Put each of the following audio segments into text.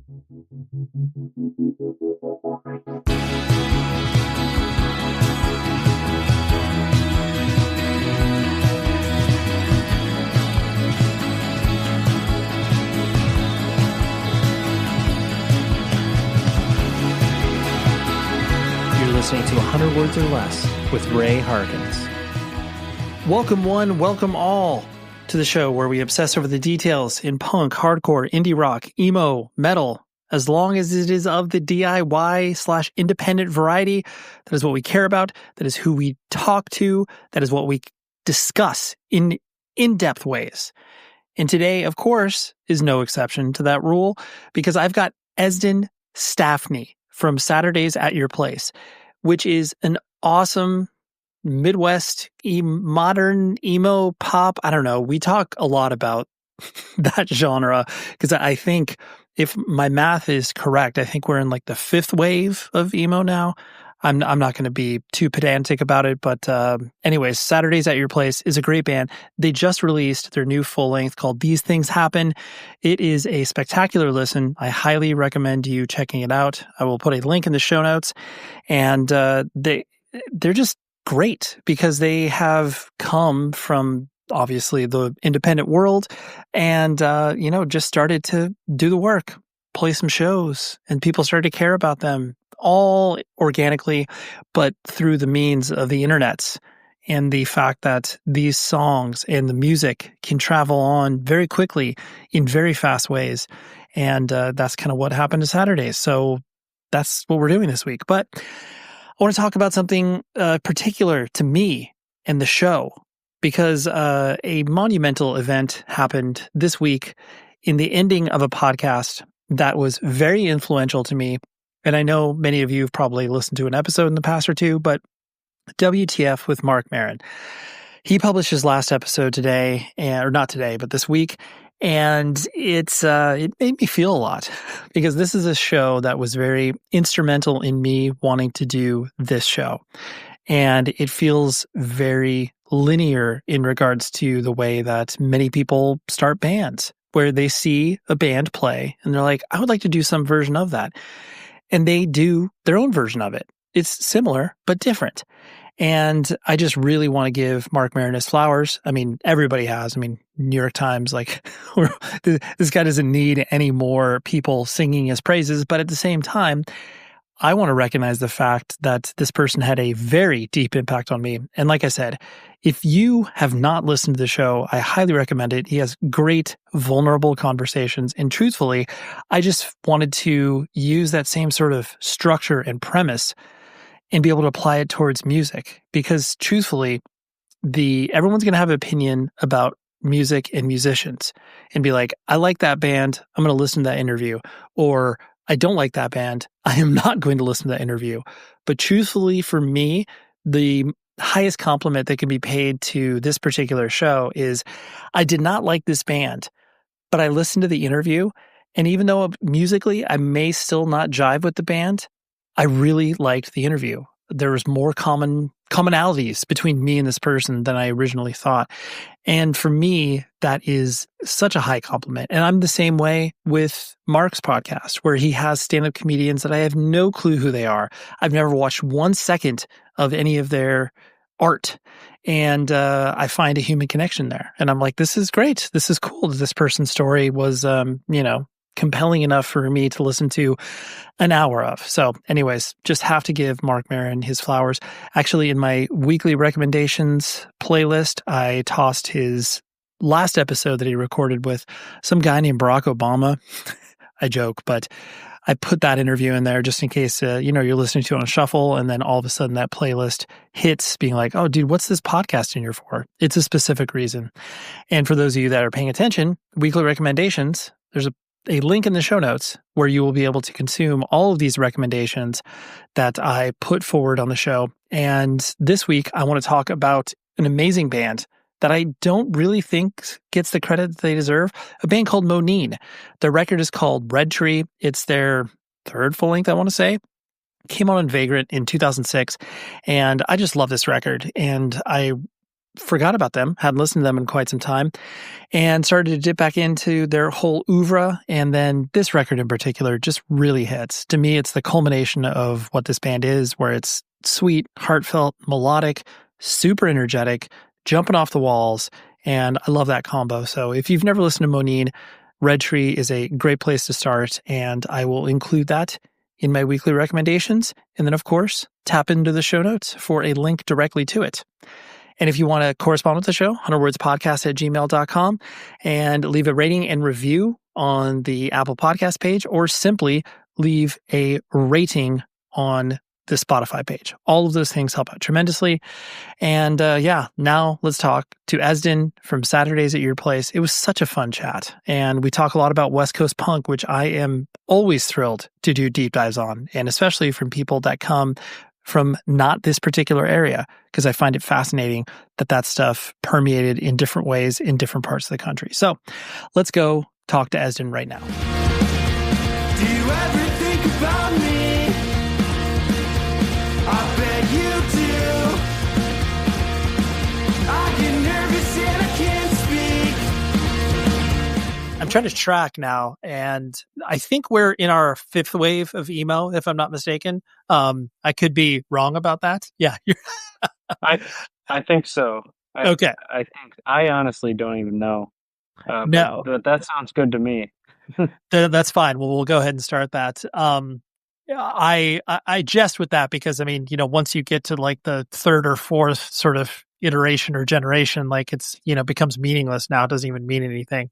Listening to 100 Words or Less with Ray Harkins. Welcome one, welcome all to the show where we obsess over the details in punk, hardcore, indie rock, emo, metal, as long as it is of the DIY/independent variety. That is what we care about. That is who we talk to. That is what we discuss in in-depth ways. And today, of course, is no exception to that rule because I've got Esden Stafne from Saturdays at Your Place, which is an awesome Midwest modern emo pop. I don't know. We talk a lot about that genre because I think if my math is correct, I think we're in like the fifth wave of emo now. I'm not going to be too pedantic about it, but anyways, Saturdays at Your Place is a great band. They just released their new full length called These Things Happen. It is a spectacular listen. I highly recommend you checking it out. I will put a link in the show notes, and they're just great because they have come from obviously the independent world and just started to do the work, play some shows, and people started to care about them. All organically, but through the means of the internets and the fact that these songs and the music can travel on very quickly in very fast ways. And that's kind of what happened to Saturdays. So that's what we're doing this week. But I want to talk about something particular to me and the show because a monumental event happened this week in the ending of a podcast that was very influential to me. And I know many of you have probably listened to an episode in the past or two, but WTF with Mark Maron. He published his last episode today, or not today, but this week. And it made me feel a lot because this is a show that was very instrumental in me wanting to do this show. And it feels very linear in regards to the way that many people start bands, where they see a band play and they're like, I would like to do some version of that. And they do their own version of it. It's similar, but different. And I just really want to give Mark Maron his flowers. I mean, everybody has. I mean, New York Times, like, this guy doesn't need any more people singing his praises. But at the same time, I want to recognize the fact that this person had a very deep impact on me. And like I said, if you have not listened to the show, I highly recommend it. He has great, vulnerable conversations. And truthfully, I just wanted to use that same sort of structure and premise and be able to apply it towards music. Because truthfully, everyone's going to have an opinion about music and musicians and be like, I like that band, I'm going to listen to that interview. Or I don't like that band, I am not going to listen to that interview. But truthfully, for me, the highest compliment that can be paid to this particular show is I did not like this band, but I listened to the interview. And even though musically I may still not jive with the band, I really liked the interview. There was more commonalities between me and this person than I originally thought. And for me, that is such a high compliment. And I'm the same way with Mark's podcast, where he has stand-up comedians that I have no clue who they are. I've never watched 1 second of any of their art. And I find a human connection there. And I'm like, this is great. This is cool that this person's story was, compelling enough for me to listen to an hour of. So anyways, just have to give Mark Maron his flowers. Actually, in my weekly recommendations playlist, I tossed his last episode that he recorded with some guy named Barack Obama. I joke, but I put that interview in there just in case, you're listening to it on shuffle and then all of a sudden that playlist hits being like, oh, dude, what's this podcast in here for? It's a specific reason. And for those of you that are paying attention, weekly recommendations, there's a link in the show notes where you will be able to consume all of these recommendations that I put forward on the show. And this week, I want to talk about an amazing band that I don't really think gets the credit that they deserve, a band called Monine. Their record is called Red Tree. It's their third full length, I want to say. Came out on Vagrant in 2006, and I just love this record. And I forgot about them, hadn't listened to them in quite some time, and started to dip back into their whole oeuvre. And then this record in particular just really hits. To me, it's the culmination of what this band is, where it's sweet, heartfelt, melodic, super energetic, jumping off the walls. And I love that combo. So if you've never listened to Monine, Red Tree is a great place to start. And I will include that in my weekly recommendations. And then, of course, tap into the show notes for a link directly to it. And if you want to correspond with the show, 100wordspodcast@gmail.com, and leave a rating and review on the Apple Podcast page, or simply leave a rating on the Spotify page. All of those things help out tremendously. And now let's talk to Esden from Saturdays at Your Place. It was such a fun chat. And we talk a lot about West Coast punk, which I am always thrilled to do deep dives on, and especially from people that come from not this particular area, because I find it fascinating that stuff permeated in different ways in different parts of the country. So let's go talk to Esden right now. Do you ever think about me? I bet you do. I get nervous and I can't speak. I'm trying to track now, and I think we're in our fifth wave of emo, if I'm not mistaken. I could be wrong about that. Yeah. I think so. Okay. I honestly don't even know. No. But that sounds good to me. That's fine. Well, we'll go ahead and start that. I jest with that because, I mean, once you get to like the third or fourth sort of iteration or generation, like it's, becomes meaningless now. It doesn't even mean anything.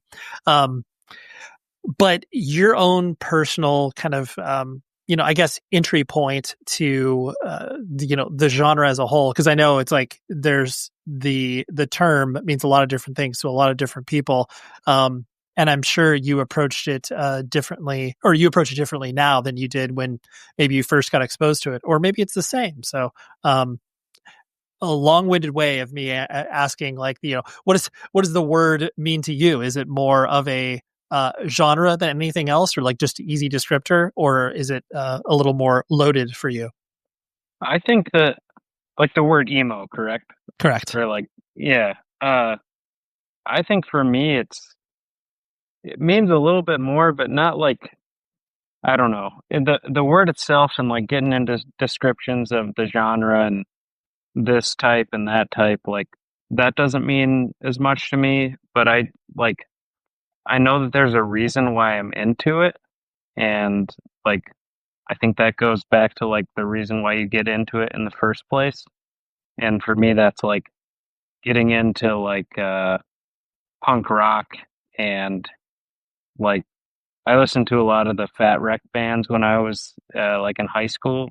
But your own personal kind of, I guess entry point to, the genre as a whole, because I know it's like there's the term means a lot of different things to a lot of different people. And I'm sure you approached it differently, or you approach it differently now than you did when maybe you first got exposed to it, or maybe it's the same. So, a long-winded way of me asking, like, what does the word mean to you? Is it more of a genre than anything else, or like just easy descriptor, or is it a little more loaded for you? I think that, like, the word emo, correct? Correct. Or like, yeah. I think for me, it means a little bit more, but not like, I don't know. The word itself, and like getting into descriptions of the genre and this type and that type, like that doesn't mean as much to me, but I know that there's a reason why I'm into it. And like, I think that goes back to like the reason why you get into it in the first place. And for me, that's like getting into like punk rock, and like I listened to a lot of the Fat Wreck bands when I was like in high school,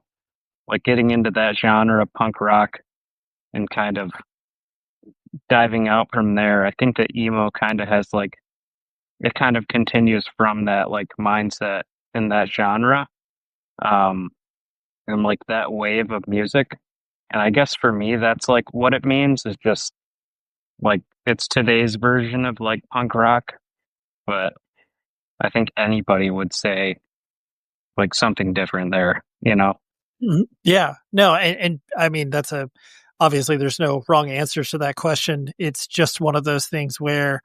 like getting into that genre of punk rock and kind of diving out from there. I think that emo kind of has like, it kind of continues from that like mindset in that genre, and like that wave of music. And I guess for me, that's like what it means is just like, it's today's version of like punk rock, but I think anybody would say like something different there, Mm-hmm. Yeah, no. And I mean, obviously there's no wrong answers to that question. It's just one of those things where,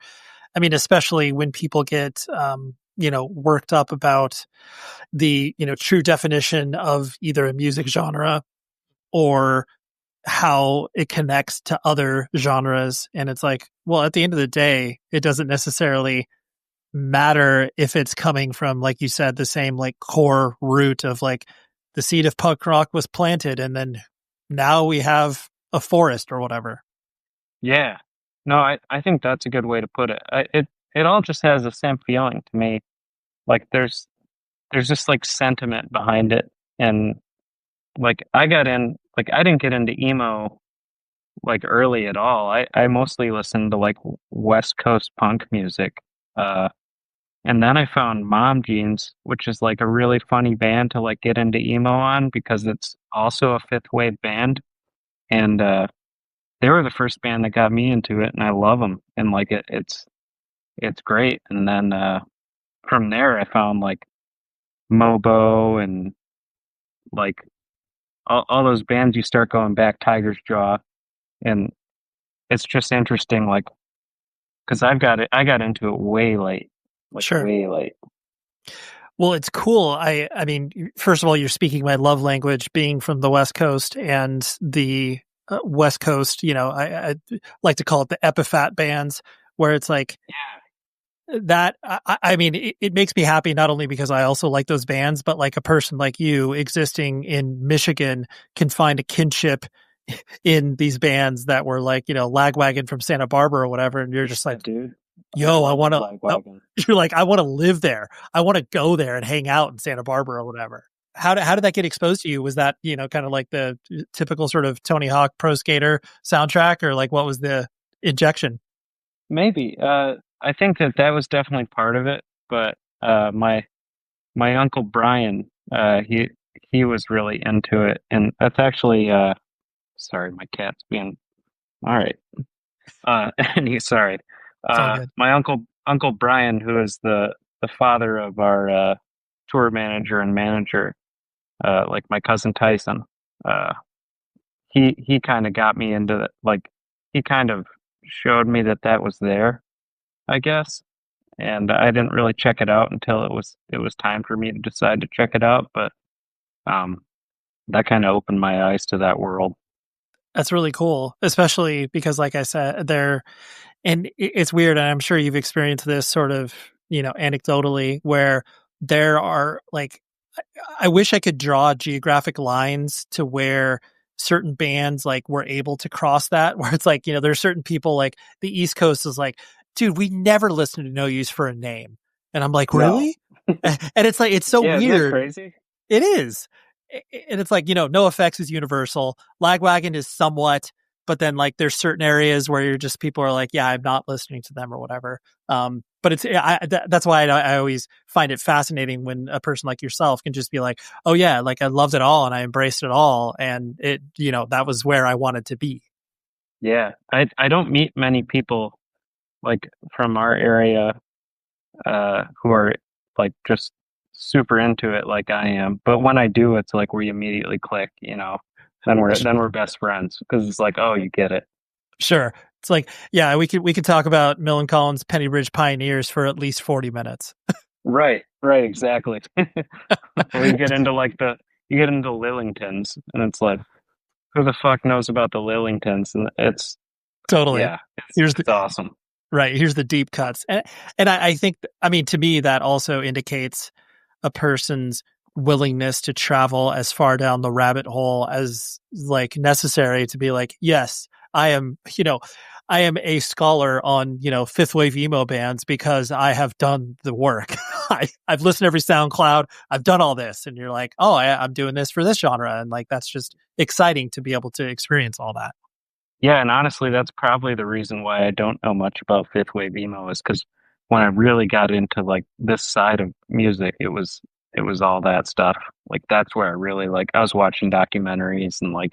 I mean, especially when people get, worked up about the, true definition of either a music genre or how it connects to other genres. And it's like, well, at the end of the day, it doesn't necessarily matter if it's coming from, like you said, the same like core root of like the seed of punk rock was planted, and then now we have a forest or whatever. Yeah. No, I think that's a good way to put it. It all just has the same feeling to me. Like there's just like sentiment behind it. And like I didn't get into emo like early at all. I mostly listened to like West Coast punk music. And then I found Mom Jeans, which is like a really funny band to like get into emo on, because it's also a fifth wave band. And they were the first band that got me into it, and I love them. And like it's great. And then from there, I found like Mobo and like all those bands. You start going back, Tiger's Jaw, and it's just interesting, like, because I got into it way late, like Sure. way late. Well, it's cool. I mean, first of all, you're speaking my love language, being from the West Coast and the West Coast. I like to call it the epiphat bands, where it's like that. I mean, it makes me happy not only because I also like those bands, but like a person like you existing in Michigan can find a kinship in these bands that were like, Lagwagon from Santa Barbara or whatever, and you're just like, Dude. yo, I love want to. Lagwagon. You're like, I want to live there. I want to go there and hang out in Santa Barbara or whatever. How did that get exposed to you? Was that kind of like the typical sort of Tony Hawk Pro Skater soundtrack, or like what was the injection? Maybe. I think that was definitely part of it, but my uncle Brian, he was really into it, and that's actually sorry, my cat's being all right. And sorry. It's all good. My Uncle Brian, who is the father of our tour manager and manager, like my cousin Tyson, uh, he kind of got me into it. Like he kind of showed me that was there, I guess. And I didn't really check it out until it was time for me to decide to check it out. But um, that kind of opened my eyes to that world. That's really cool, especially because, like I said, and it's weird, and I'm sure you've experienced this sort of, anecdotally, where there are like, I wish I could draw geographic lines to where certain bands like were able to cross that, where it's like, there's certain people like the East Coast is like, dude, we never listen to No Use for a Name. And I'm like, really? And it's like, it's so Yeah, isn't that weird. crazy? It is. And it's like, No Effects is universal. Lagwagon is somewhat, but then like there's certain areas where you're just, people are like, yeah, I'm not listening to them or whatever. But that's why I always find it fascinating when a person like yourself can just be like, oh yeah, like I loved it all and I embraced it all. And it, that was where I wanted to be. Yeah, I don't meet many people like from our area who are like just super into it like I am. But when I do, it's like we immediately click, Then we're best friends because it's like, oh, you get it. Sure. It's like, yeah, we could talk about Millen Collins Penny Bridge Pioneers for at least 40 minutes. Right, exactly. Or you get into Lillingtons, and it's like, who the fuck knows about the Lillingtons? And it's Totally. yeah, Here's it's awesome. Right. Here's the deep cuts. And I think, I mean, to me, that also indicates a person's willingness to travel as far down the rabbit hole as like necessary to be like, yes, I am, I am a scholar on, fifth wave emo bands because I have done the work. I've listened to every SoundCloud. I've done all this. And you're like, oh, I'm doing this for this genre. And like, that's just exciting to be able to experience all that. Yeah, and honestly, that's probably the reason why I don't know much about fifth wave emo is because when I really got into like this side of music, it was all that stuff. Like that's where I really like. I was watching documentaries and like,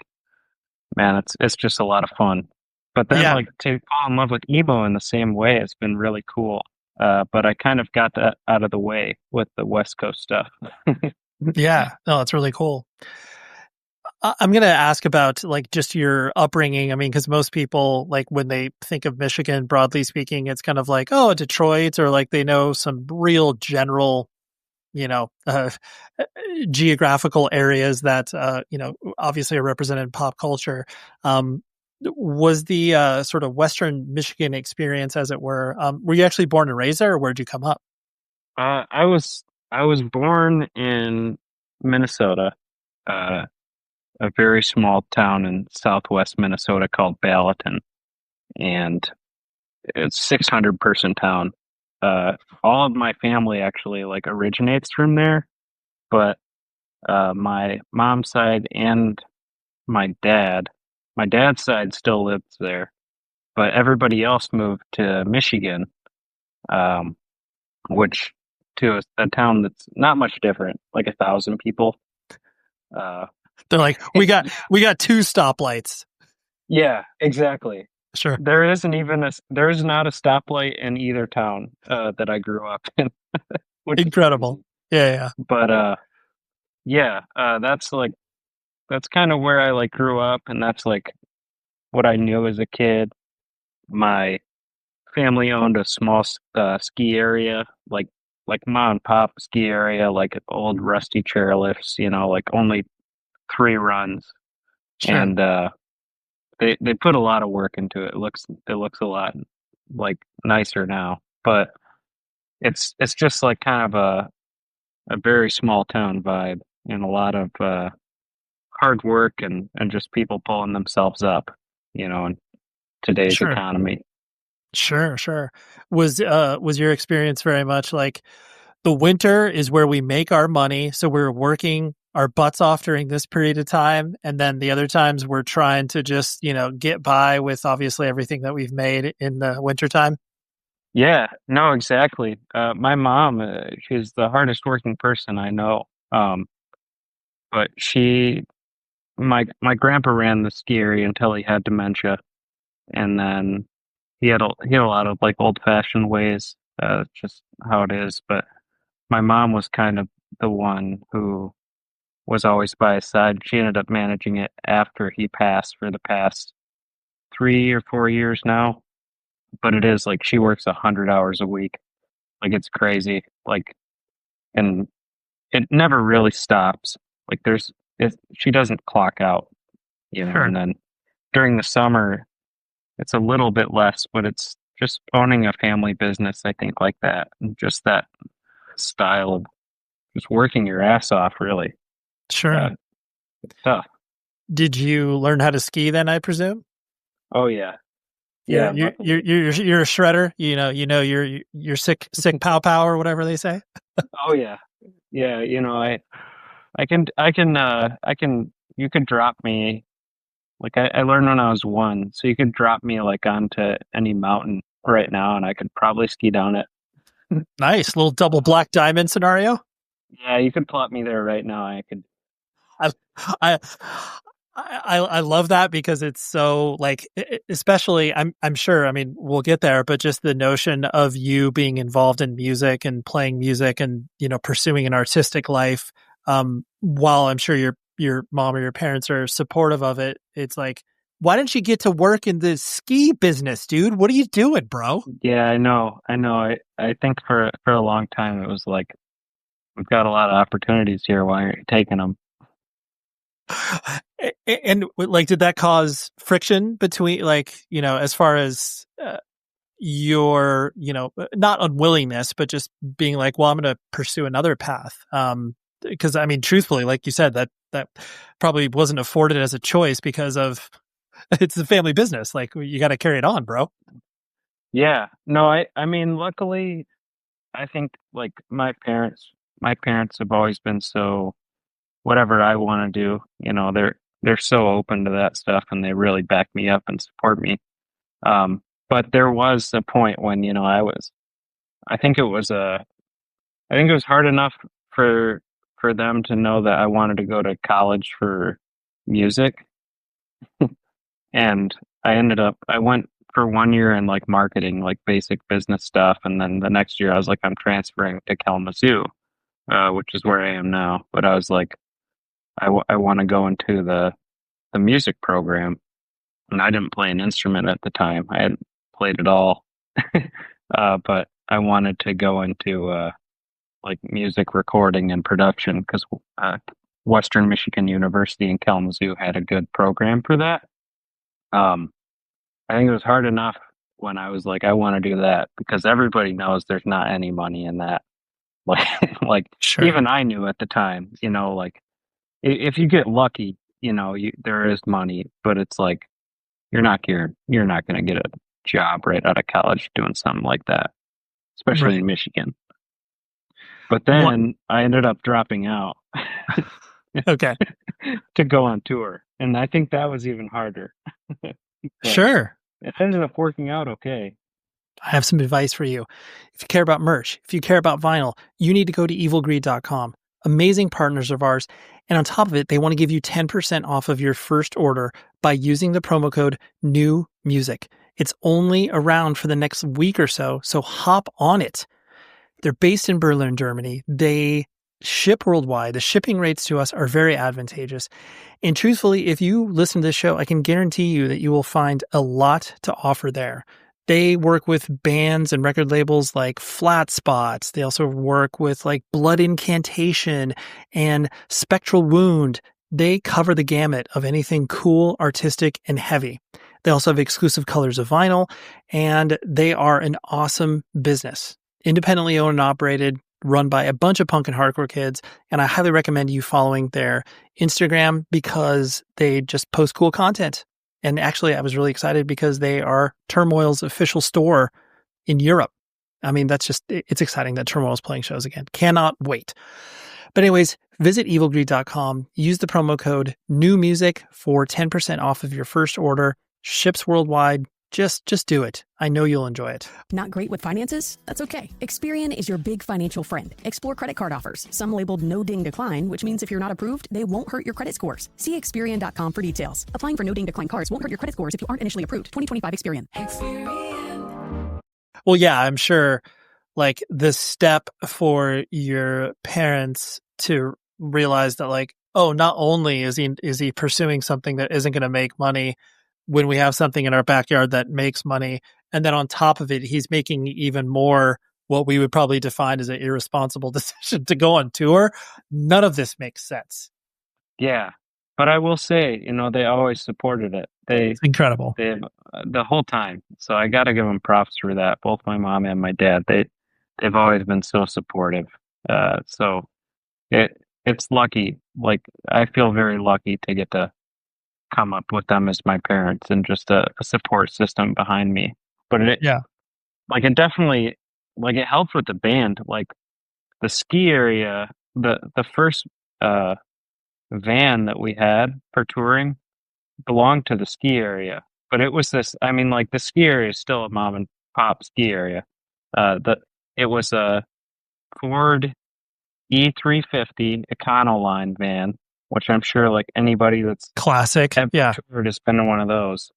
man, it's just a lot of fun. But then Yeah. like to fall in love with emo in the same way has been really cool. But I kind of got that out of the way with the West Coast stuff. Yeah. No, it's really cool. I'm going to ask about like just your upbringing. I mean, because most people, like when they think of Michigan, broadly speaking, it's kind of like, oh, Detroit, or like they know some real general, you know, uh, geographical areas that, obviously are represented in pop culture. Was the sort of Western Michigan experience, as it were you actually born and raised there, or where'd you come up? I was born in Minnesota, uh, a very small town in southwest Minnesota called Ballatin, and it's 600 person town. All of my family actually like originates from there, but my mom's side and my dad's side still lives there, but everybody else moved to Michigan, um, which to a town that's not much different, like 1,000 people. Uh, They're like, we got two stoplights. yeah, exactly. Sure. There is not a stoplight in either town that I grew up in. Incredible. Yeah. But yeah, that's kind of where I like grew up, and that's like what I knew as a kid. my family owned a small ski area, like mom and pop ski area, like old rusty chairlifts, like only 3 runs. Sure. And they put a lot of work into it. It looks a lot like nicer now, but it's just like kind of a very small town vibe, and a lot of hard work and just people pulling themselves up, in today's Sure. economy. Sure. Was your experience very much like the winter is where we make our money, so we're working our butts off during this period of time, and then the other times we're trying to just, get by with obviously everything that we've made in the wintertime? Yeah, no, exactly. My mom, she's the hardest working person I know. But my grandpa ran the ski area until he had dementia, and then he had a lot of like old fashioned ways, just how it is. But my mom was kind of the one who was always by his side. She ended up managing it after he passed for the past 3 or 4 years now. But it is like she works 100 hours a week. Like it's crazy. Like, and it never really stops. Like she doesn't clock out, Sure. and then during the summer, it's a little bit less, but it's just owning a family business, I think, like that. And just that style of just working your ass off, really. Sure. It's tough. Did you learn how to ski then, I presume? Oh, yeah. Yeah. You're a shredder. You're sick pow or whatever they say. Oh, yeah. Yeah. I can, you could drop me, like I learned when I was 1, so you could drop me like onto any mountain right now and I could probably ski down it. Nice. Little double black diamond scenario. Yeah, you could plop me there right now. I could. I love that because it's so like, especially I'm sure, I mean, we'll get there, but just the notion of you being involved in music and playing music and, pursuing an artistic life, while I'm sure your mom or your parents are supportive of it, it's like, why didn't you get to work in the ski business, dude? What are you doing, bro? Yeah, I know. I think for a long time it was like, we've got a lot of opportunities here. Why aren't you taking them? And like, did that cause friction between, like, as far as your, not unwillingness, but just being like, well, I'm going to pursue another path? Because I mean, truthfully, like you said, that probably wasn't afforded as a choice because of it's a family business. Like, you got to carry it on, bro. Yeah. No, I mean, luckily, I think like my parents have always been so, whatever I want to do, they're so open to that stuff and they really back me up and support me. But there was a point when, I think it was hard enough for them to know that I wanted to go to college for music. And I went for 1 year in like marketing, like basic business stuff. And then the next year I was like, I'm transferring to Kalamazoo, which is where I am now. But I was like, I want to go into the music program. And I didn't play an instrument at the time. I hadn't played at all. But I wanted to go into like music recording and production because Western Michigan University in Kalamazoo had a good program for that. I think it was hard enough when I was like, I want to do that because everybody knows there's not any money in that. Like Sure. Even I knew at the time, like if you get lucky, there is money, but it's like you're not going to get a job right out of college doing something like that, especially in Michigan. But then I ended up dropping out. Okay. To go on tour, and I think that was even harder. Sure. It ended up working out okay. I have some advice for you. If you care about merch, if you care about vinyl, you need to go to evilgreed.com. Amazing partners of ours. And on top of it, they want to give you 10% off of your first order by using the promo code New Music. It's only around for the next week or so hop on it. They're based in Berlin, Germany. They ship worldwide. The shipping rates to us are very advantageous. And truthfully, if you listen to this show, I can guarantee you that you will find a lot to offer there. They work with bands and record labels like Flat Spots. They also work with like Blood Incantation and Spectral Wound. They cover the gamut of anything cool, artistic, and heavy. They also have exclusive colors of vinyl, and they are an awesome business. Independently owned and operated, run by a bunch of punk and hardcore kids, and I highly recommend you following their Instagram because they just post cool content. And actually, I was really excited because they are Turmoil's official store in Europe. I mean, it's exciting that Turmoil's playing shows again. Cannot wait. But anyways, visit evilgreed.com. Use the promo code NEWMUSIC for 10% off of your first order. Ships worldwide. Just do it. I know you'll enjoy it. Not great with finances? That's okay. Experian is your big financial friend. Explore credit card offers, some labeled no ding decline, which means if you're not approved, they won't hurt your credit scores. See Experian.com for details. Applying for no ding decline cards won't hurt your credit scores if you aren't initially approved. 2025 Experian. Well, yeah, I'm sure like the step for your parents to realize that like, oh, not only is he pursuing something that isn't going to make money when we have something in our backyard that makes money, and then on top of it, he's making even more what we would probably define as an irresponsible decision to go on tour. None of this makes sense. Yeah, but I will say, they always supported it. It's incredible. The whole time. So I got to give them props for that. Both my mom and my dad. They've always been so supportive. So it's lucky. Like I feel very lucky to get to come up with them as my parents and just a support system behind me. But it definitely, like it helped with the band. Like the ski area, the first van that we had for touring belonged to the ski area. But it was this, I mean, like the ski area is still a mom and pop ski area. It was a Ford E350 Econoline van, which I'm sure like anybody that's classic, toured has been in one of those.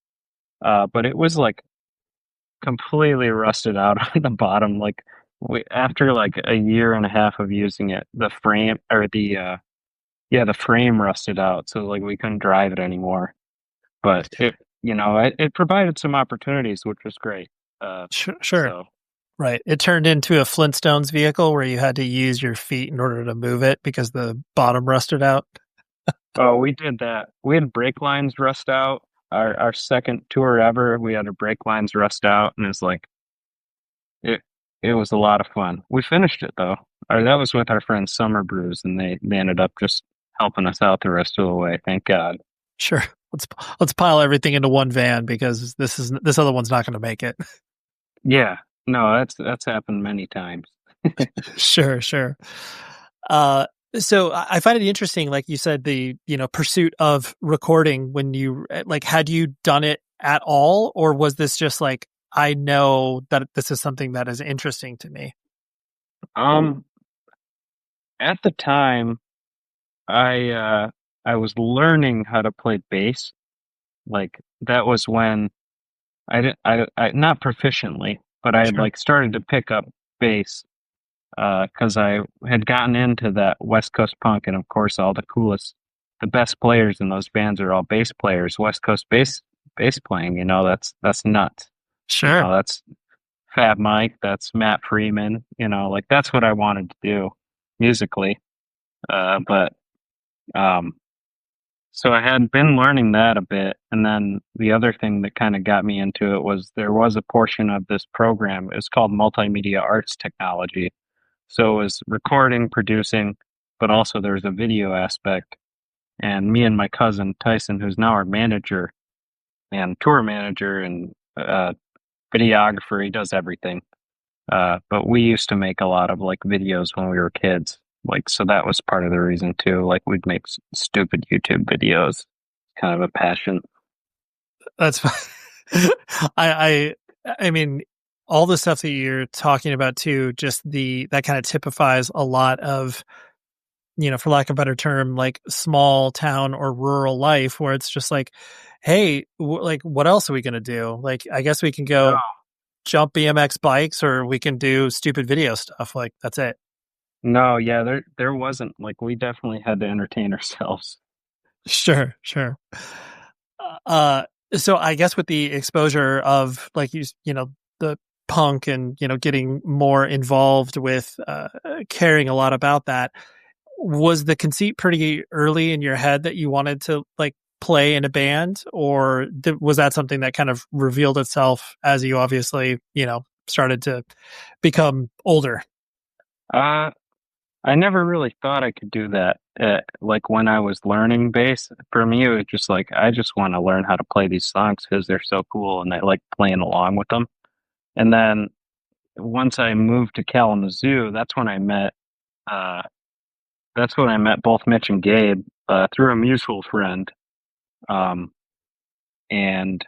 But it was like completely rusted out on the bottom. Like after like a year and a half of using it, the frame or the frame rusted out, so like we couldn't drive it anymore. But it provided some opportunities, which was great. Sure. So. Right. It turned into a Flintstones vehicle where you had to use your feet in order to move it because the bottom rusted out. Oh, we did that. We had brake lines rust out. Our second tour ever, we had our brake lines rust out, and it's like it was a lot of fun. We finished it though. That was with our friends Summer Brews, and they ended up just helping us out the rest of the way. Thank God. Sure. Let's pile everything into one van because this other one's not going to make it. Yeah. No, that's happened many times. Sure. So I find it interesting, like you said, the pursuit of recording when you had you done it at all, or was this just like, I know that this is something that is interesting to me? At the time, I was learning how to play bass. Like that was when I not proficiently, but I had like started to pick up bass. Because I had gotten into that West Coast punk, and of course, all the best players in those bands are all bass players. West Coast bass playing, that's nuts. Sure, that's Fab Mike, that's Matt Freeman. Like that's what I wanted to do musically. So I had been learning that a bit, and then the other thing that kind of got me into it was there was a portion of this program. It's called Multimedia Arts Technology. So it was recording, producing, but also there's a video aspect. And me and my cousin Tyson, who's now our manager and tour manager and videographer, he does everything. But we used to make a lot of like videos when we were kids. Like, so that was part of the reason too. Like we'd make stupid YouTube videos, kind of a passion. That's fine. I mean, all the stuff that you're talking about too, just that kind of typifies a lot of, for lack of a better term, like small town or rural life where it's just like, hey, like, what else are we going to do? Like, I guess we can go jump BMX bikes or we can do stupid video stuff. Like, that's it. No, yeah, there wasn't. Like, we definitely had to entertain ourselves. Sure. So I guess with the exposure of like the punk and getting more involved with caring a lot about that, was the conceit pretty early in your head that you wanted to like play in a band, or was that something that kind of revealed itself as you obviously started to become older? I never really thought I could do that. Like when I was learning bass, for me, it was just like, I just want to learn how to play these songs because they're so cool and I like playing along with them. And then once I moved to Kalamazoo, uh, that's when I met both Mitch and Gabe, through a mutual friend. Um, and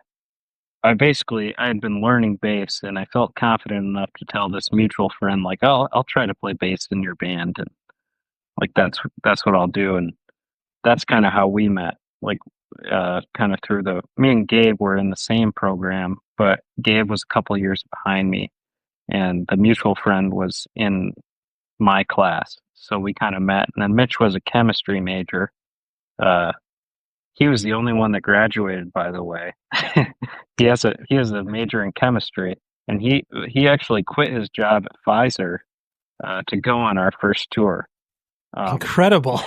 I had been learning bass and I felt confident enough to tell this mutual friend, like, oh, I'll try to play bass in your band. And like, that's what I'll do. And that's kind of how we met. Like, kind of me and Gabe were in the same program, but Gabe was a couple years behind me, and the mutual friend was in my class. So we kind of met. And then Mitch was a chemistry major. He was the only one that graduated, by the way. He has a major in chemistry, and he actually quit his job at Pfizer to go on our first tour. Incredible.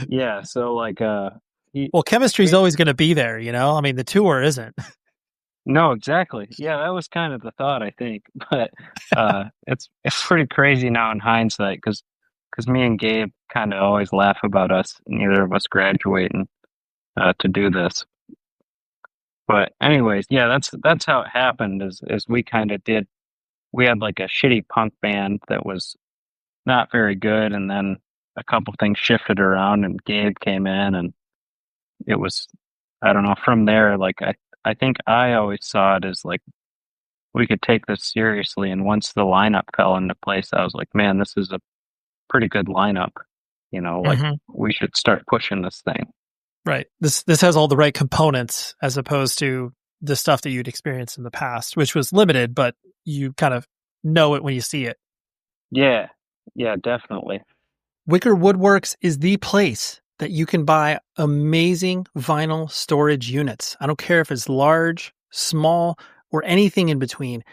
Yeah. So like, well, chemistry's always going to be there, I mean, the tour isn't. No, exactly. Yeah, that was kind of the thought, I think. But it's pretty crazy now in hindsight, because me and Gabe kind of always laugh about us, neither of us graduating to do this. But anyways, yeah, that's how it happened. Is we kind of we had like a shitty punk band that was not very good, and then a couple things shifted around, and Gabe came in, and it was, I don't know, from there, like I think I always saw it as like we could take this seriously. And once the lineup fell into place, I was like, man, this is a pretty good lineup. Like we should start pushing this thing. Right. This has all the right components as opposed to the stuff that you'd experienced in the past, which was limited, but you kind of know it when you see it. Yeah. Yeah, definitely. Wicker Wood Works is the place that you can buy amazing vinyl storage units. I don't care if it's large, small, or anything in between.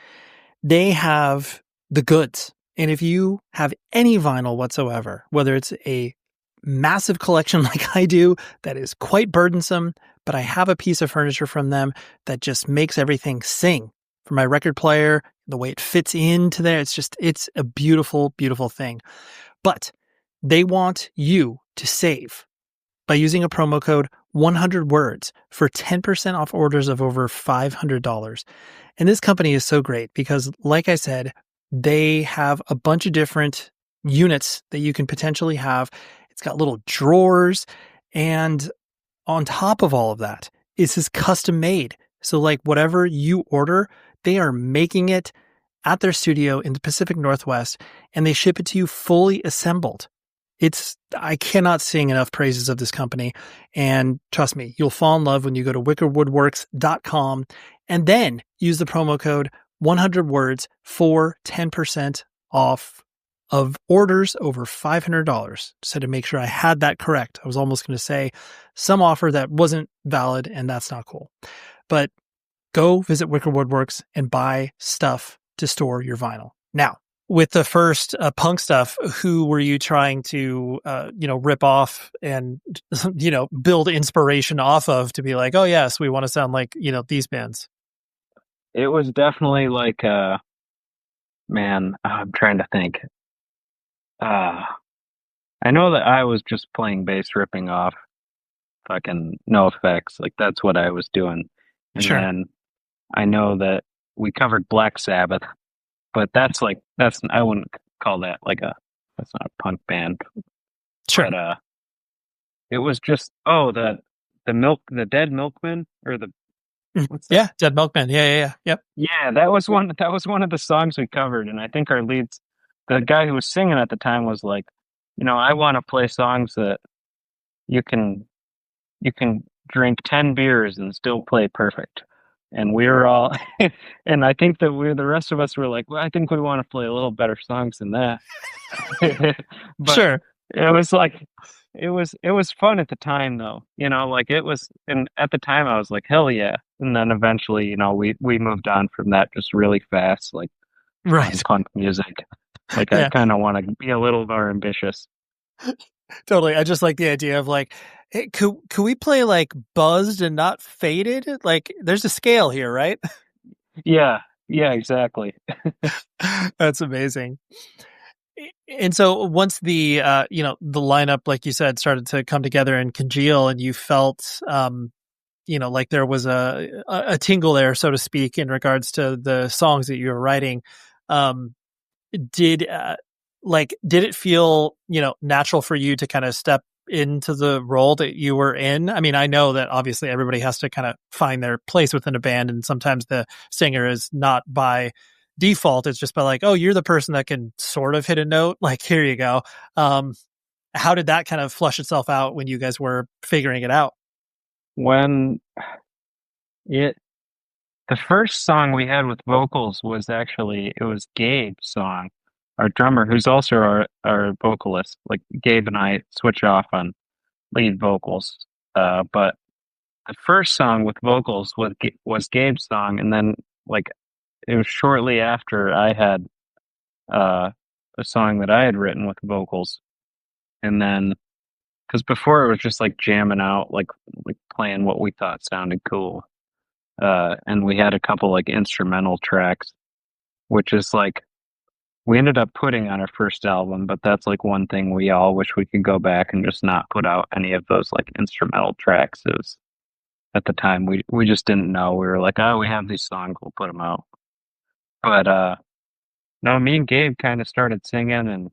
They have the goods. And if you have any vinyl whatsoever, whether it's a massive collection like I do that is quite burdensome, but I have a piece of furniture from them that just makes everything sing. For my record player, the way it fits into there, it's a beautiful, beautiful thing. But they want you to save by using a promo code 100 words for 10% off orders of over $500. And this company is so great because, like I said, they have a bunch of different units that you can potentially have. It's got little drawers, and on top of all of that, it's custom made. So like whatever you order, they are making it at their studio in the Pacific Northwest, and they ship it to you fully assembled. I cannot sing enough praises of this company. And trust me, you'll fall in love when you go to wickerwoodworks.com and then use the promo code 100 words for 10% off of orders over $500. So to make sure I had that correct, I was almost going to say some offer that wasn't valid, and that's not cool. But go visit Wicker Wood Works and buy stuff to store your vinyl. Now, with the first punk stuff, who were you trying to, rip off and, build inspiration off of to be like, oh, yes, we want to sound like, these bands? It was definitely like, man, I'm trying to think. I know that I was just playing bass, ripping off fucking No Effects. Like, that's what I was doing. And sure. Then I know that we covered Black Sabbath, but I wouldn't call that that's not a punk band. Sure. But, it was just, the Dead Milkmen, or what's that? Yeah, Dead Milkmen. Yeah. Yep. Yeah, that was one of the songs we covered, and I think the guy who was singing at the time was like, I want to play songs that you can drink 10 beers and still play perfect. And we were all, and I think that the rest of us were like, well, I think we want to play a little better songs than that. But sure. It was like, it was fun at the time though. Like it was, and at the time I was like, hell yeah. And then eventually, we moved on from that just really fast, like Right. punk music. Like I Yeah, kind of want to be a little more ambitious. totally. I just like the idea of like, hey, could we play like buzzed and not faded? Like, there's a scale here, right? Yeah, yeah, exactly. That's amazing. And so once the the lineup, like you said, started to come together and congeal, and you felt like there was a tingle there, so to speak, in regards to the songs that you were writing. Um, did did it feel natural for you to kind of step into the role that you were in? I mean, I know that obviously everybody has to kind of find their place within a band, and sometimes the singer is not by default. It's just by like, oh, you're the person that can sort of hit a note. Like, here you go. How did that kind of flush itself out when you guys were figuring it out? When it The first song we had with vocals was it was Gabe's song, our drummer, who's also our vocalist. Like Gabe and I switch off on lead vocals. But the first song with vocals was Gabe's song, and then like it was shortly after I had a song that I had written with vocals, and then because before it was just like jamming out, like playing what we thought sounded cool. And we had a couple like instrumental tracks, which is like we ended up putting on our first album, but that's like one thing we all wish we could go back and just not put out any of those like instrumental tracks. It was, at the time we just didn't know. We were like, oh, we have these songs, we'll put them out. But no, me and Gabe kind of started singing, and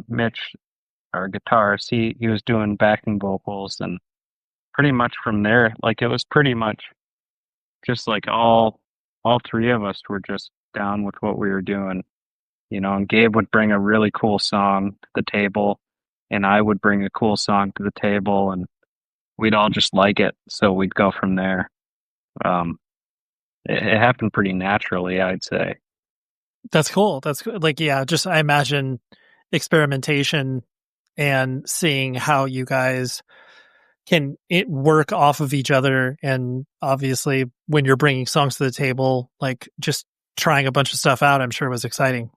Mitch, our guitarist, he was doing backing vocals, and pretty much from there, like it was pretty much just like all three of us were just down with what we were doing, and Gabe would bring a really cool song to the table, and I would bring a cool song to the table, and we'd all just like it, so we'd go from there. It happened pretty naturally, I'd say. That's cool. That's like, yeah, just I imagine experimentation and seeing how you guys can work off of each other. And obviously when you're bringing songs to the table, like just trying a bunch of stuff out, I'm sure was exciting.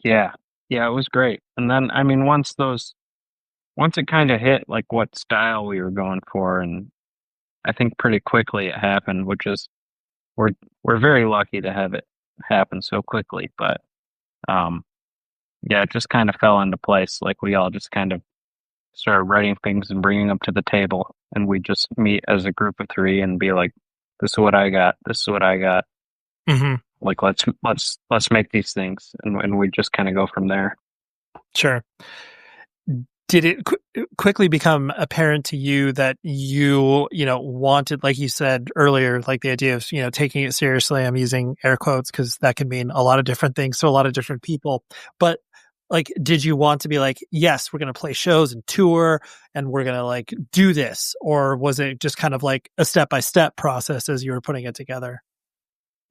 Yeah. Yeah, it was great. And then, I mean, once it kind of hit like what style we were going for, and I think pretty quickly it happened, which is we're very lucky to have it happen so quickly. But yeah, it just kind of fell into place. Like we all just kind of started writing things and bringing them to the table, and we just meet as a group of three and be like, "This is what I got. This is what I got." Mm-hmm. Like let's make these things, and we just kind of go from there. Sure. Did it quickly become apparent to you that you wanted, like you said earlier, like the idea of, taking it seriously? I'm using air quotes because that can mean a lot of different things to a lot of different people. But like, did you want to be like, yes, we're going to play shows and tour and we're going to like do this? Or was it just kind of like a step-by-step process as you were putting it together?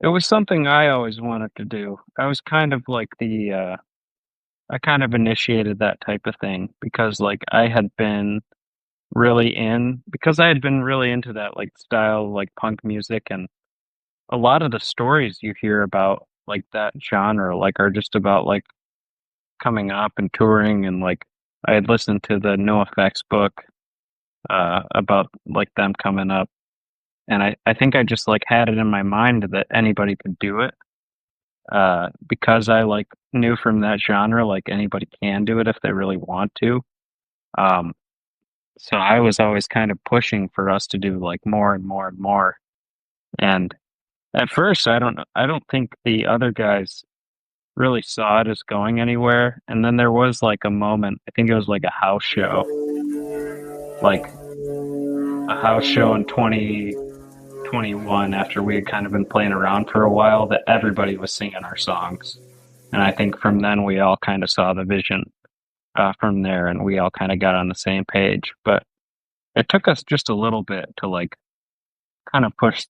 It was something I always wanted to do. I was kind of like I kind of initiated that type of thing because I had been really into that like style, like punk music, and a lot of the stories you hear about like that genre like are just about like coming up and touring, and like I had listened to the NoFX book about like them coming up, and I think I just like had it in my mind that anybody could do it. Because I like knew from that genre, like anybody can do it if they really want to. Um, so I was always kind of pushing for us to do like more and more and more. And at first, I don't think the other guys really saw it as going anywhere. And then there was like a moment, I think it was like a house show in 2021, after we had kind of been playing around for a while, that everybody was singing our songs. And I think from then we all kind of saw the vision from there, and we all kind of got on the same page. But it took us just a little bit to like kind of push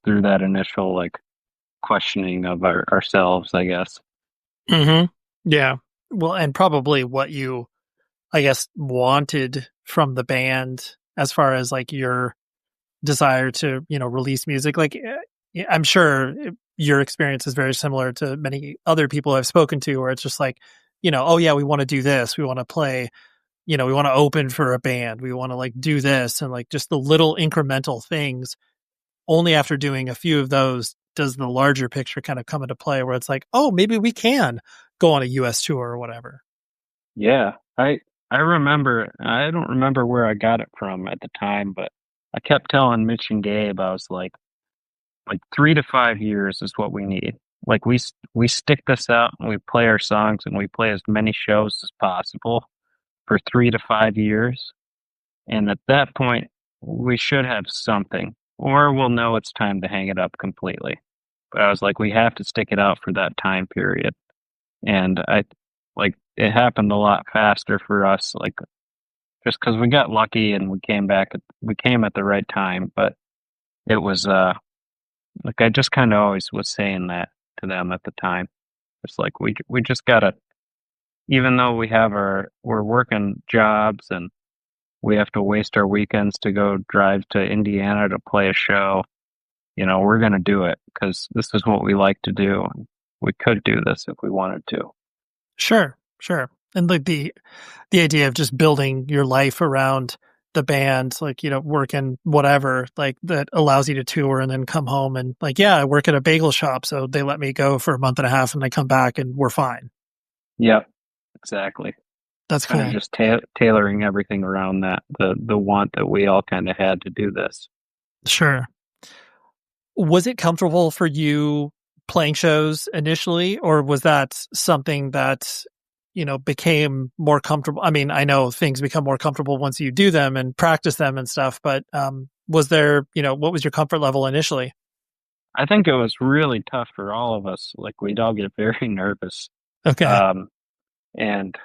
through that initial like questioning of ourselves, I guess. Mm-hmm. Yeah. Well, and probably what you I guess, wanted from the band as far as like your desire to, release music? Like, I'm sure your experience is very similar to many other people I've spoken to, where it's just like, oh yeah, we want to do this. We want to play, we want to open for a band. We want to like do this, and like just the little incremental things. Only after doing a few of those does the larger picture kind of come into play, where it's like, oh, maybe we can go on a US tour or whatever. Yeah, I remember. I don't remember where I got it from at the time, but I kept telling Mitch and Gabe, I was like 3 to 5 years is what we need. Like we stick this out and we play our songs and we play as many shows as possible for 3 to 5 years, and at that point we should have something, or we'll know it's time to hang it up completely. But I was like, we have to stick it out for that time period, and it happened a lot faster for us, like just because we got lucky and we came at the right time. But it was like I just kind of always was saying that to them at the time. It's like we just gotta, even though we're working jobs and we have to waste our weekends to go drive to Indiana to play a show, we're gonna do it because this is what we like to do, and we could do this if we wanted to. Sure. And like the idea of just building your life around the band, like, working whatever, like that allows you to tour and then come home and like, yeah, I work at a bagel shop, so they let me go for a month and a half and I come back and we're fine. Yep, exactly. That's cool. Kind of just tailoring everything around that, the want that we all kind of had to do this. Sure. Was it comfortable for you playing shows initially, or was that something that became more comfortable? I mean, I know things become more comfortable once you do them and practice them and stuff, but was there, what was your comfort level initially? I think it was really tough for all of us. Like we'd all get very nervous. Okay. And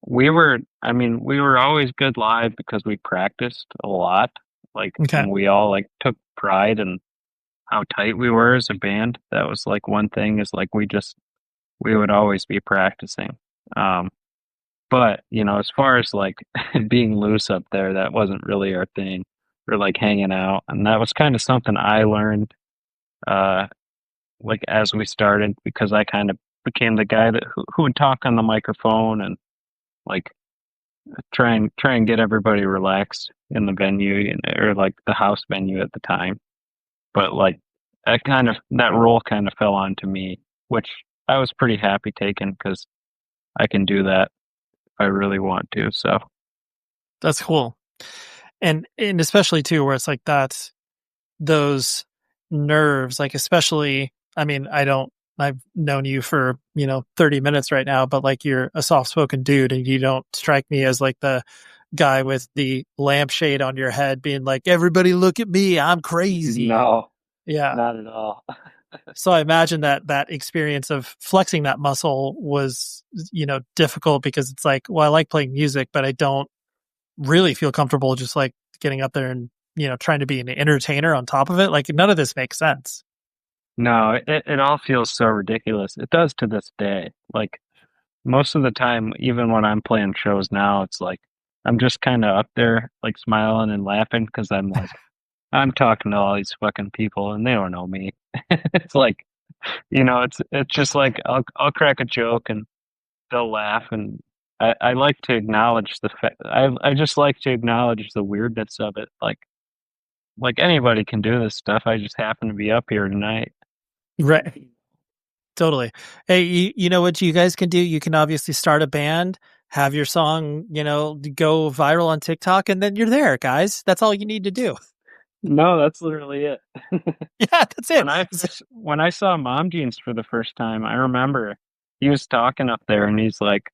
we were always good live because we practiced a lot. Like, okay. And we all like took pride in how tight we were as a band. That was like one thing, is like we would always be practicing. But, as far as like being loose up there, that wasn't really our thing. Or like hanging out. And that was kind of something I learned like as we started, because I kind of became the guy who would talk on the microphone and like try and get everybody relaxed in the venue, or like the house venue at the time. But like that role kind of fell onto me, which I was pretty happy taking, because I can do that if I really want to. So that's cool. And especially too, where it's like that's those nerves, like especially, I mean, I've known you for, 30 minutes right now, but like you're a soft spoken dude and you don't strike me as like the guy with the lampshade on your head being like, everybody look at me, I'm crazy. No, yeah, not at all. So I imagine that experience of flexing that muscle was, difficult, because it's like, well, I like playing music, but I don't really feel comfortable just like getting up there and, trying to be an entertainer on top of it. Like none of this makes sense. No, it all feels so ridiculous. It does to this day. Like most of the time, even when I'm playing shows now, it's like I'm just kind of up there like smiling and laughing, because I'm like, I'm talking to all these fucking people and they don't know me. It's like, it's just like I'll crack a joke and they'll laugh, and I like to acknowledge the fact. I just like to acknowledge the weirdness of it. Like anybody can do this stuff. I just happen to be up here tonight. Right. Totally. Hey, you know what you guys can do? You can obviously start a band, have your song, go viral on TikTok, and then you're there, guys. That's all you need to do. No, that's literally it. Yeah, that's it. When I saw Mom Jeans for the first time, I remember he was talking up there and he's like,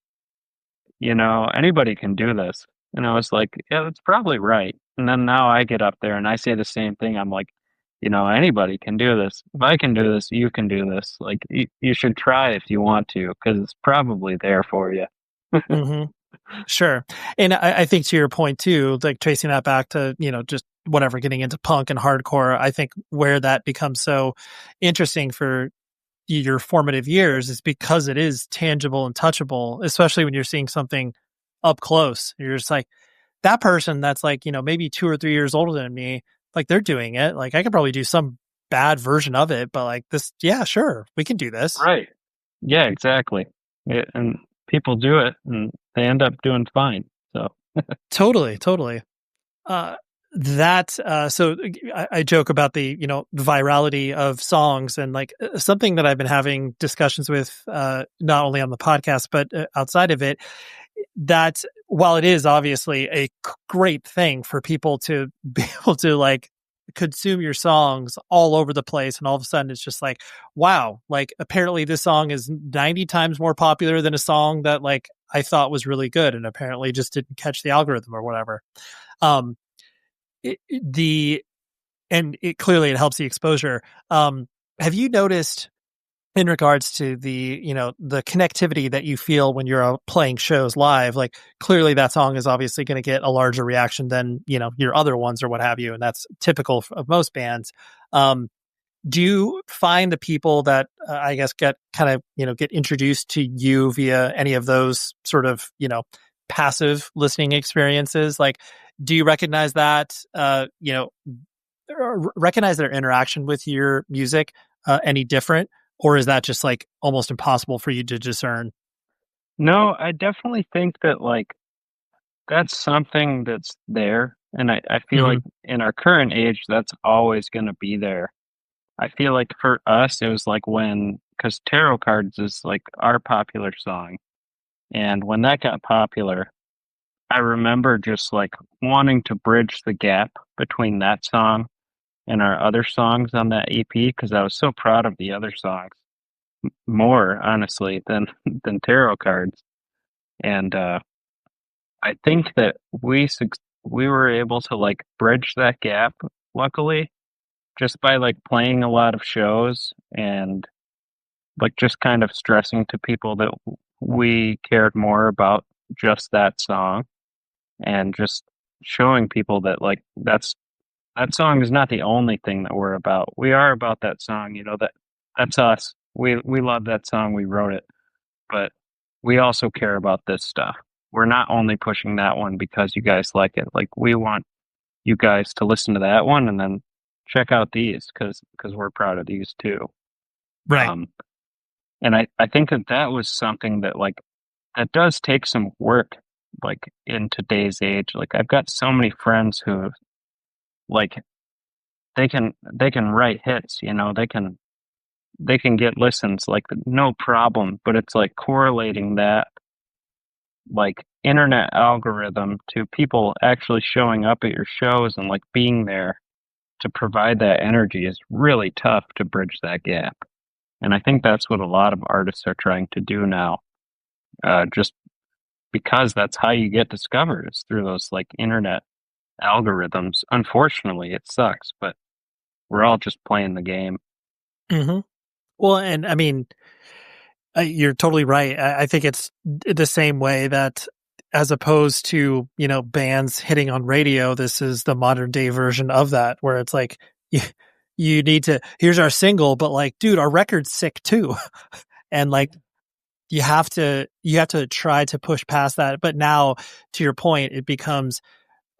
anybody can do this. And I was like, yeah, that's probably right. And then now I get up there and I say the same thing. I'm like, anybody can do this. If I can do this, you can do this. Like, you should try if you want to, because it's probably there for you. Mm-hmm. Sure. And I think to your point too, like tracing that back to, just whatever, getting into punk and hardcore, I think where that becomes so interesting for your formative years is because it is tangible and touchable, especially when you're seeing something up close. You're just like, that person that's like, maybe 2 or 3 years older than me, like they're doing it. Like I could probably do some bad version of it, but like this, yeah, sure, we can do this. Right. Yeah, exactly. And people do it and they end up doing fine. So Totally. So I joke about the virality of songs, and like something that I've been having discussions with not only on the podcast but outside of it, that while it is obviously a great thing for people to be able to like consume your songs all over the place, and all of a sudden it's just like, wow, like apparently this song is 90 times more popular than a song that like I thought was really good and apparently just didn't catch the algorithm or whatever. It clearly it helps the exposure. Have you noticed in regards to the connectivity that you feel when you're playing shows live, like clearly that song is obviously going to get a larger reaction than, your other ones or what have you. And that's typical of most bands. Do you find the people that I guess get kind of, get introduced to you via any of those sort of, passive listening experiences? Like, do you recognize that, recognize their interaction with your music any different? Or is that just like almost impossible for you to discern? no, I definitely think that like that's something that's there. And I feel like in our current age, that's always going to be there. I feel like for us, it was like because Tarot Cards is like our popular song. And when that got popular, I remember just like wanting to bridge the gap between that song and our other songs on that EP, because I was so proud of the other songs more, honestly, than Tarot Cards. And I think that we were able to like bridge that gap, luckily, just by like playing a lot of shows and like just kind of stressing to people that we cared more about just that song, and just showing people that like that song is not the only thing that we're about. We are about that song, that's us. We love that song, we wrote it, but we also care about this stuff. We're not only pushing that one because you guys like it. Like we want you guys to listen to that one and then check out these because we're proud of these too. Right. And I think that was something that like that does take some work, like in today's age. Like I've got so many friends who like they can write hits, they can get listens like no problem, but it's like correlating that like internet algorithm to people actually showing up at your shows and like being there to provide that energy is really tough to bridge that gap. And I think that's what a lot of artists are trying to do now, just because that's how you get discovered, is through those like internet algorithms. Unfortunately, it sucks, but we're all just playing the game. Mm-hmm. Well, and I mean, you're totally right. I think it's the same way that, as opposed to, bands hitting on radio, this is the modern day version of that, where it's like, you need to, here's our single, but like, dude, our record's sick too. And like, you have to try to push past that. But now, to your point, it becomes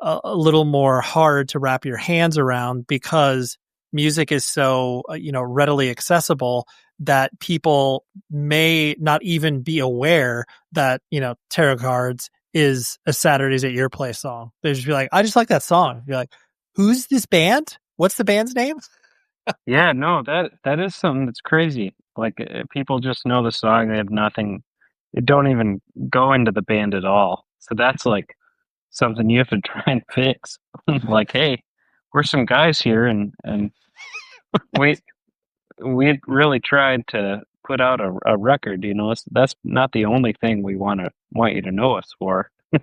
a little more hard to wrap your hands around, because music is so, readily accessible that people may not even be aware that, Tarot Cards is a Saturdays at Your Place song. They just be like, I just like that song. You're like, who's this band? What's the band's name? Yeah, no, that is something that's crazy. Like people just know the song, they have nothing, they don't even go into the band at all. So that's like something you have to try and fix. Like, hey, we're some guys here, and we really tried to put out a record. That's not the only thing we want you to know us for. I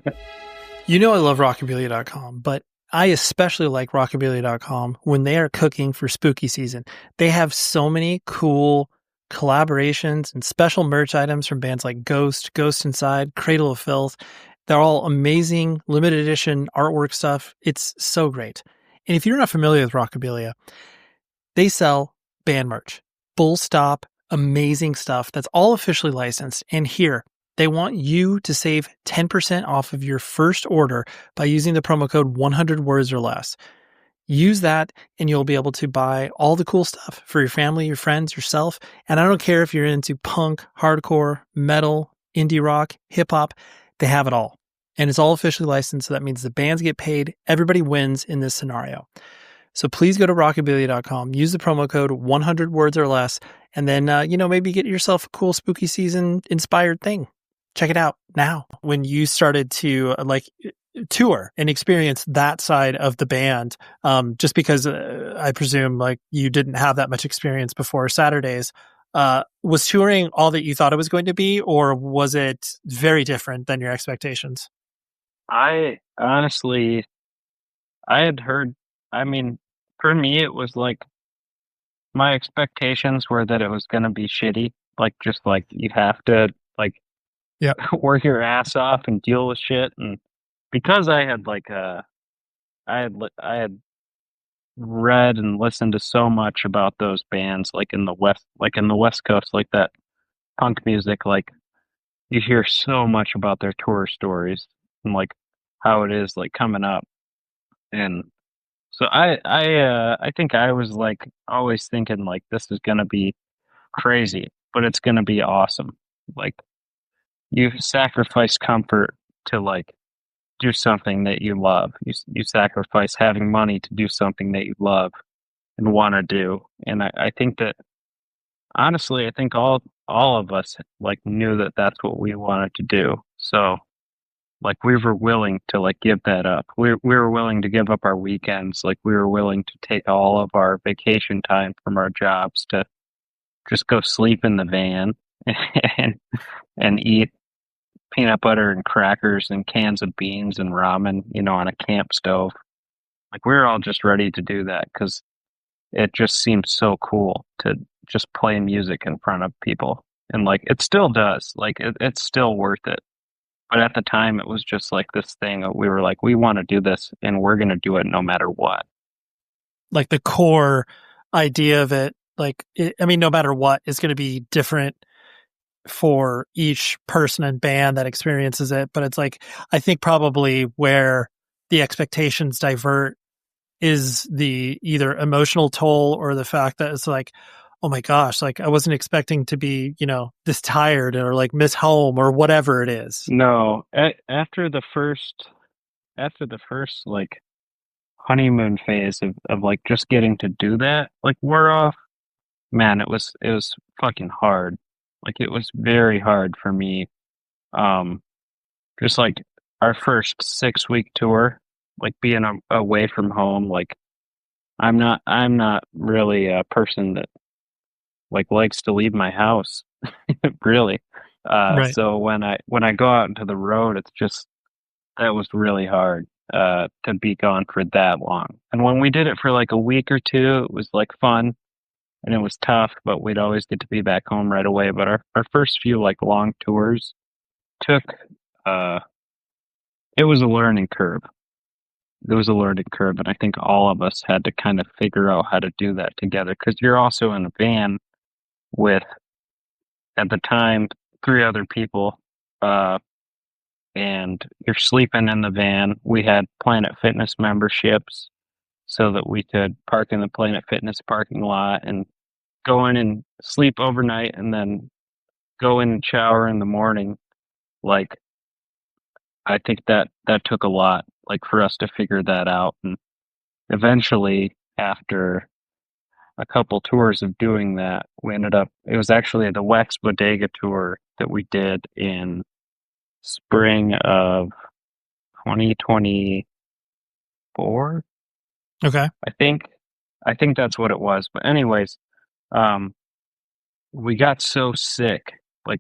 love Rockabilly.com, but I especially like Rockabilly.com when they are cooking for spooky season. They have so many cool collaborations and special merch items from bands like Ghost, Ghost Inside, Cradle of Filth. They're all amazing limited edition artwork stuff. It's so great. And if you're not familiar with Rockabilia, they sell band merch, full stop, amazing stuff that's all officially licensed. And here, they want you to save 10% off of your first order by using the promo code 100 words or less. Use that and you'll be able to buy all the cool stuff for your family, your friends, yourself. And I don't care if you're into punk, hardcore, metal, indie rock, hip hop, they have it all. And it's all officially licensed. So that means the bands get paid. Everybody wins in this scenario. So please go to rockabilly.com, use the promo code 100 words or less, and then, maybe get yourself a cool spooky season inspired thing. Check it out now. When you started to tour and experience that side of the band, just because I presume you didn't have that much experience before Saturdays, was touring all that you thought it was going to be, or was it very different than your expectations? I honestly, I had heard, for me, it was my expectations were that it was going to be shitty. You have to work your ass off and deal with shit. And because I had I had read and listened to so much about those bands, in the West Coast, that punk music, you hear so much about their tour stories and how it is coming up. And so I think I was always thinking this is gonna be crazy, but it's gonna be awesome. You sacrifice comfort to do something that you love. You sacrifice having money to do something that you love and want to do. And I think that honestly, I think all of us knew that that's what we wanted to do. So we were willing to give that up. We were willing to give up our weekends. We were willing to take all of our vacation time from our jobs to just go sleep in the van and eat peanut butter and crackers and cans of beans and ramen, on a camp stove. We were all just ready to do that because it just seems so cool to just play music in front of people. And it still does. It's still worth it. But at the time, it was just this thing. We were we want to do this, and we're going to do it no matter what. The core idea of it, no matter what, it's going to be different for each person and band that experiences it. But it's I think probably where the expectations divert is the either emotional toll or the fact that it's oh my gosh, I wasn't expecting to be, this tired or miss home or whatever it is. No, after the first honeymoon phase of just getting to do that, wore off, man, it was fucking hard. It was very hard for me. Just our first 6-week tour, being away from home, I'm not really a person that likes to leave my house, really. Right. So when I go out into the road, it's just, that was really hard, to be gone for that long. And when we did it for a week or two, it was fun and it was tough, but we'd always get to be back home right away. But our first few long tours took, it was a learning curve. It was a learning curve. And I think all of us had to kind of figure out how to do that together, because you're also in a van with, at the time, 3 other people, and you're sleeping in the van. We had Planet Fitness memberships so that we could park in the Planet Fitness parking lot and go in and sleep overnight and then go in and shower in the morning. I think that took a lot, for us to figure that out. And eventually, after a couple tours of doing that, we ended up, it was actually the Wax Bodega tour that we did in spring of 2024. Okay. I think that's what it was. But anyways, we got so sick.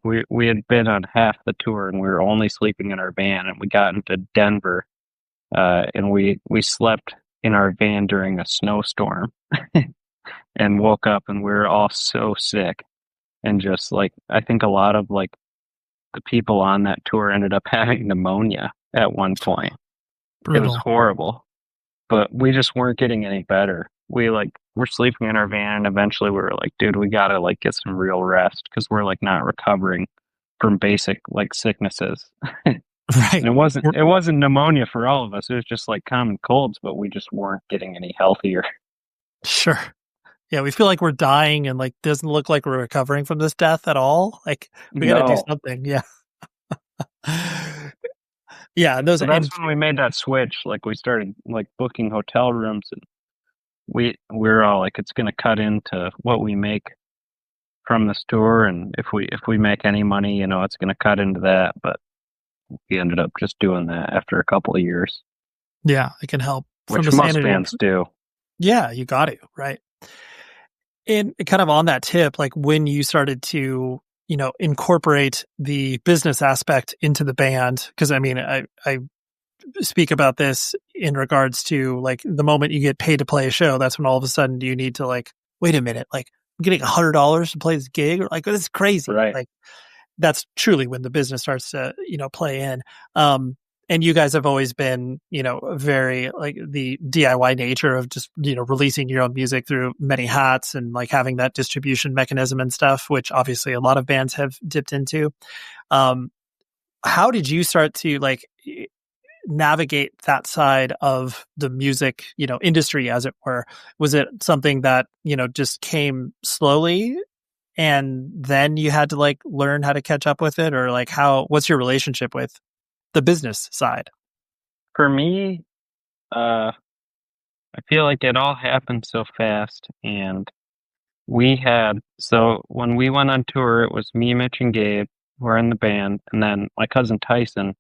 We had been on half the tour and we were only sleeping in our van, and we got into Denver, and we slept in our van during a snowstorm and woke up and we were all so sick. And just I think a lot of the people on that tour ended up having pneumonia at one point. Brutal. It was horrible, but we just weren't getting any better. we we're sleeping in our van, and eventually we were like, dude, we gotta like get some real rest because we're like not recovering from basic like sicknesses. Right. And it wasn't pneumonia for all of us. It was just like common colds, but we just weren't getting any healthier. Sure. Yeah, we feel like we're dying and like doesn't look like we're recovering from this death at all. Like we got to do No. something. Yeah. Yeah, and those So that's when we made that switch. Like we started like booking hotel rooms, and we're all like, it's gonna cut into what we make from this tour, and if we make any money, you know, it's gonna cut into that. But we ended up just doing that after a couple of years, yeah, it can help from which the most sanity. bands do. Yeah, you got to, right? And kind of on that tip, like when you started to, you know, incorporate the business aspect into the band, because I mean, I speak about this in regards to like the moment you get paid to play a show, that's when all of a sudden you need to like, wait a minute, like I'm getting $100 to play this gig, or like this is crazy. Right. Like that's truly when the business starts to, you know, play in. And you guys have always been, you know, very like the DIY nature of just, you know, releasing your own music through many hats and like having that distribution mechanism and stuff, which obviously a lot of bands have dipped into. How did you start to like navigate that side of the music, you know, industry, as it were? Was it something that, you know, just came slowly and then you had to like learn how to catch up with it, or like what's your relationship with the business side? For me, I feel like it all happened so fast, and so when we went on tour, it was me, Mitch, and Gabe who were in the band, and then my cousin Tyson,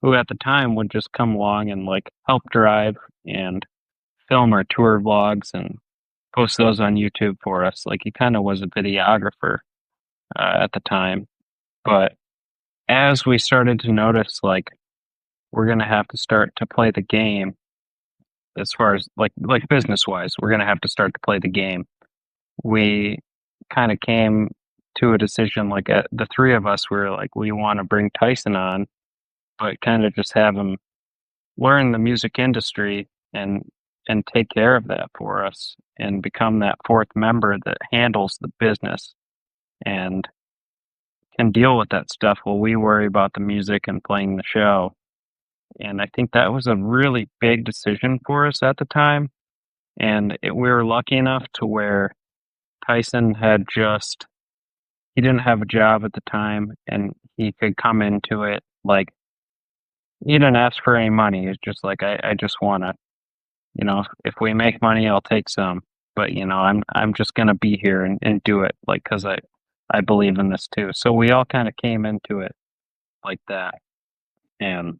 who at the time would just come along and like help drive and film our tour vlogs and post those on YouTube for us. Like he kind of was a videographer at the time. But as we started to notice, like we're gonna have to start to play the game, as far as like business wise, we're gonna have to start to play the game. We kind of came to a decision, like the three of us were like, we want to bring Tyson on, but kind of just have him learn the music industry and take care of that for us and become that fourth member that handles the business and can deal with that stuff while we worry about the music and playing the show. And I think that was a really big decision for us at the time. And we were lucky enough to where Tyson he didn't have a job at the time, and he could come into it like, he didn't ask for any money. It's just like, I just want to, you know, if we make money, I'll take some. But, you know, I'm just going to be here and do it, like, because I believe in this too. So we all kind of came into it like that. And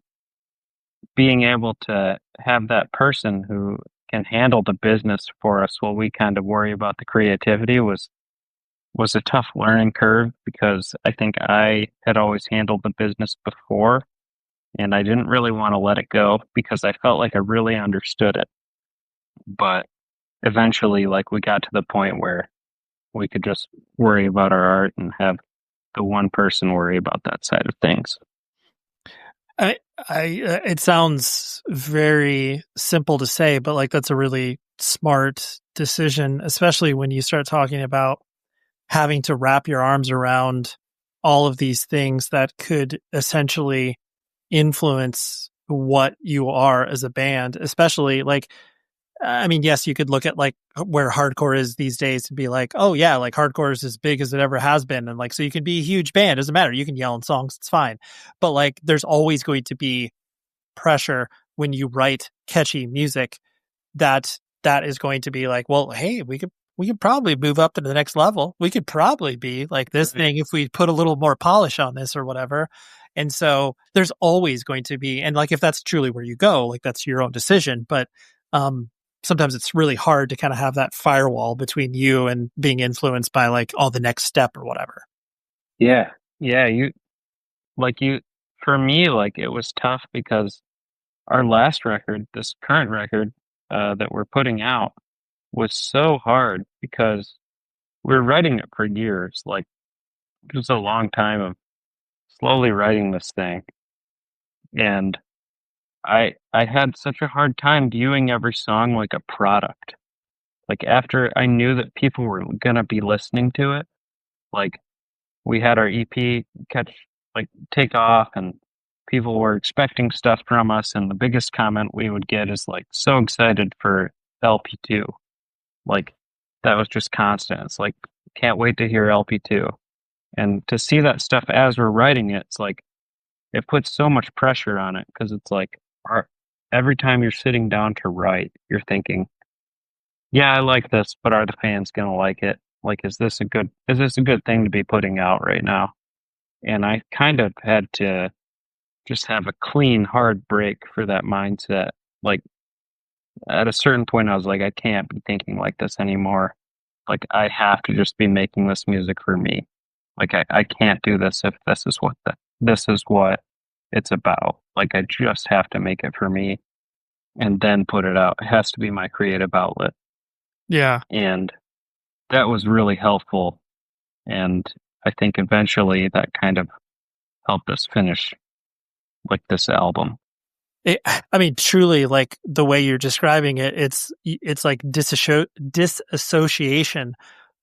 being able to have that person who can handle the business for us while we kind of worry about the creativity was a tough learning curve, because I think I had always handled the business before, and I didn't really want to let it go because I felt like I really understood it. But eventually, like, we got to the point where we could just worry about our art and have the one person worry about that side of things. It sounds very simple to say, but like that's a really smart decision, especially when you start talking about having to wrap your arms around all of these things that could essentially influence what you are as a band, especially like, I mean, yes, you could look at like where hardcore is these days to be like, oh yeah, like hardcore is as big as it ever has been. And like, so you can be a huge band. Doesn't matter. You can yell in songs. It's fine. But like, there's always going to be pressure when you write catchy music that is going to be like, well, hey, we could probably move up to the next level. We could probably be like this thing if we put a little more polish on this or whatever. And so there's always going to be, and like, if that's truly where you go, like that's your own decision. But, sometimes it's really hard to kind of have that firewall between you and being influenced by like all the next step or whatever. Yeah. Yeah. For me, like it was tough because our last record, this current record that we're putting out, was so hard because we were writing it for years. Like it was a long time of slowly writing this thing. And I had such a hard time viewing every song like a product. Like after I knew that people were gonna be listening to it, like we had our EP take off, and people were expecting stuff from us, and the biggest comment we would get is like, so excited for LP2. Like that was just constant. It's like, can't wait to hear LP2. And to see that stuff as we're writing it, it's like it puts so much pressure on it, because it's like every time you're sitting down to write, you're thinking, yeah, I like this, but are the fans gonna like it? Like, is this a good thing to be putting out right now? And I kind of had to just have a clean, hard break for that mindset. Like at a certain point, I was like, I can't be thinking like this anymore. Like I have to just be making this music for me. Like I can't do this if this is what it's about. Like I just have to make it for me and then put it out. It has to be my creative outlet. Yeah. And that was really helpful. And I think eventually that kind of helped us finish like this album. I mean, truly, like the way you're describing it, it's like disassociation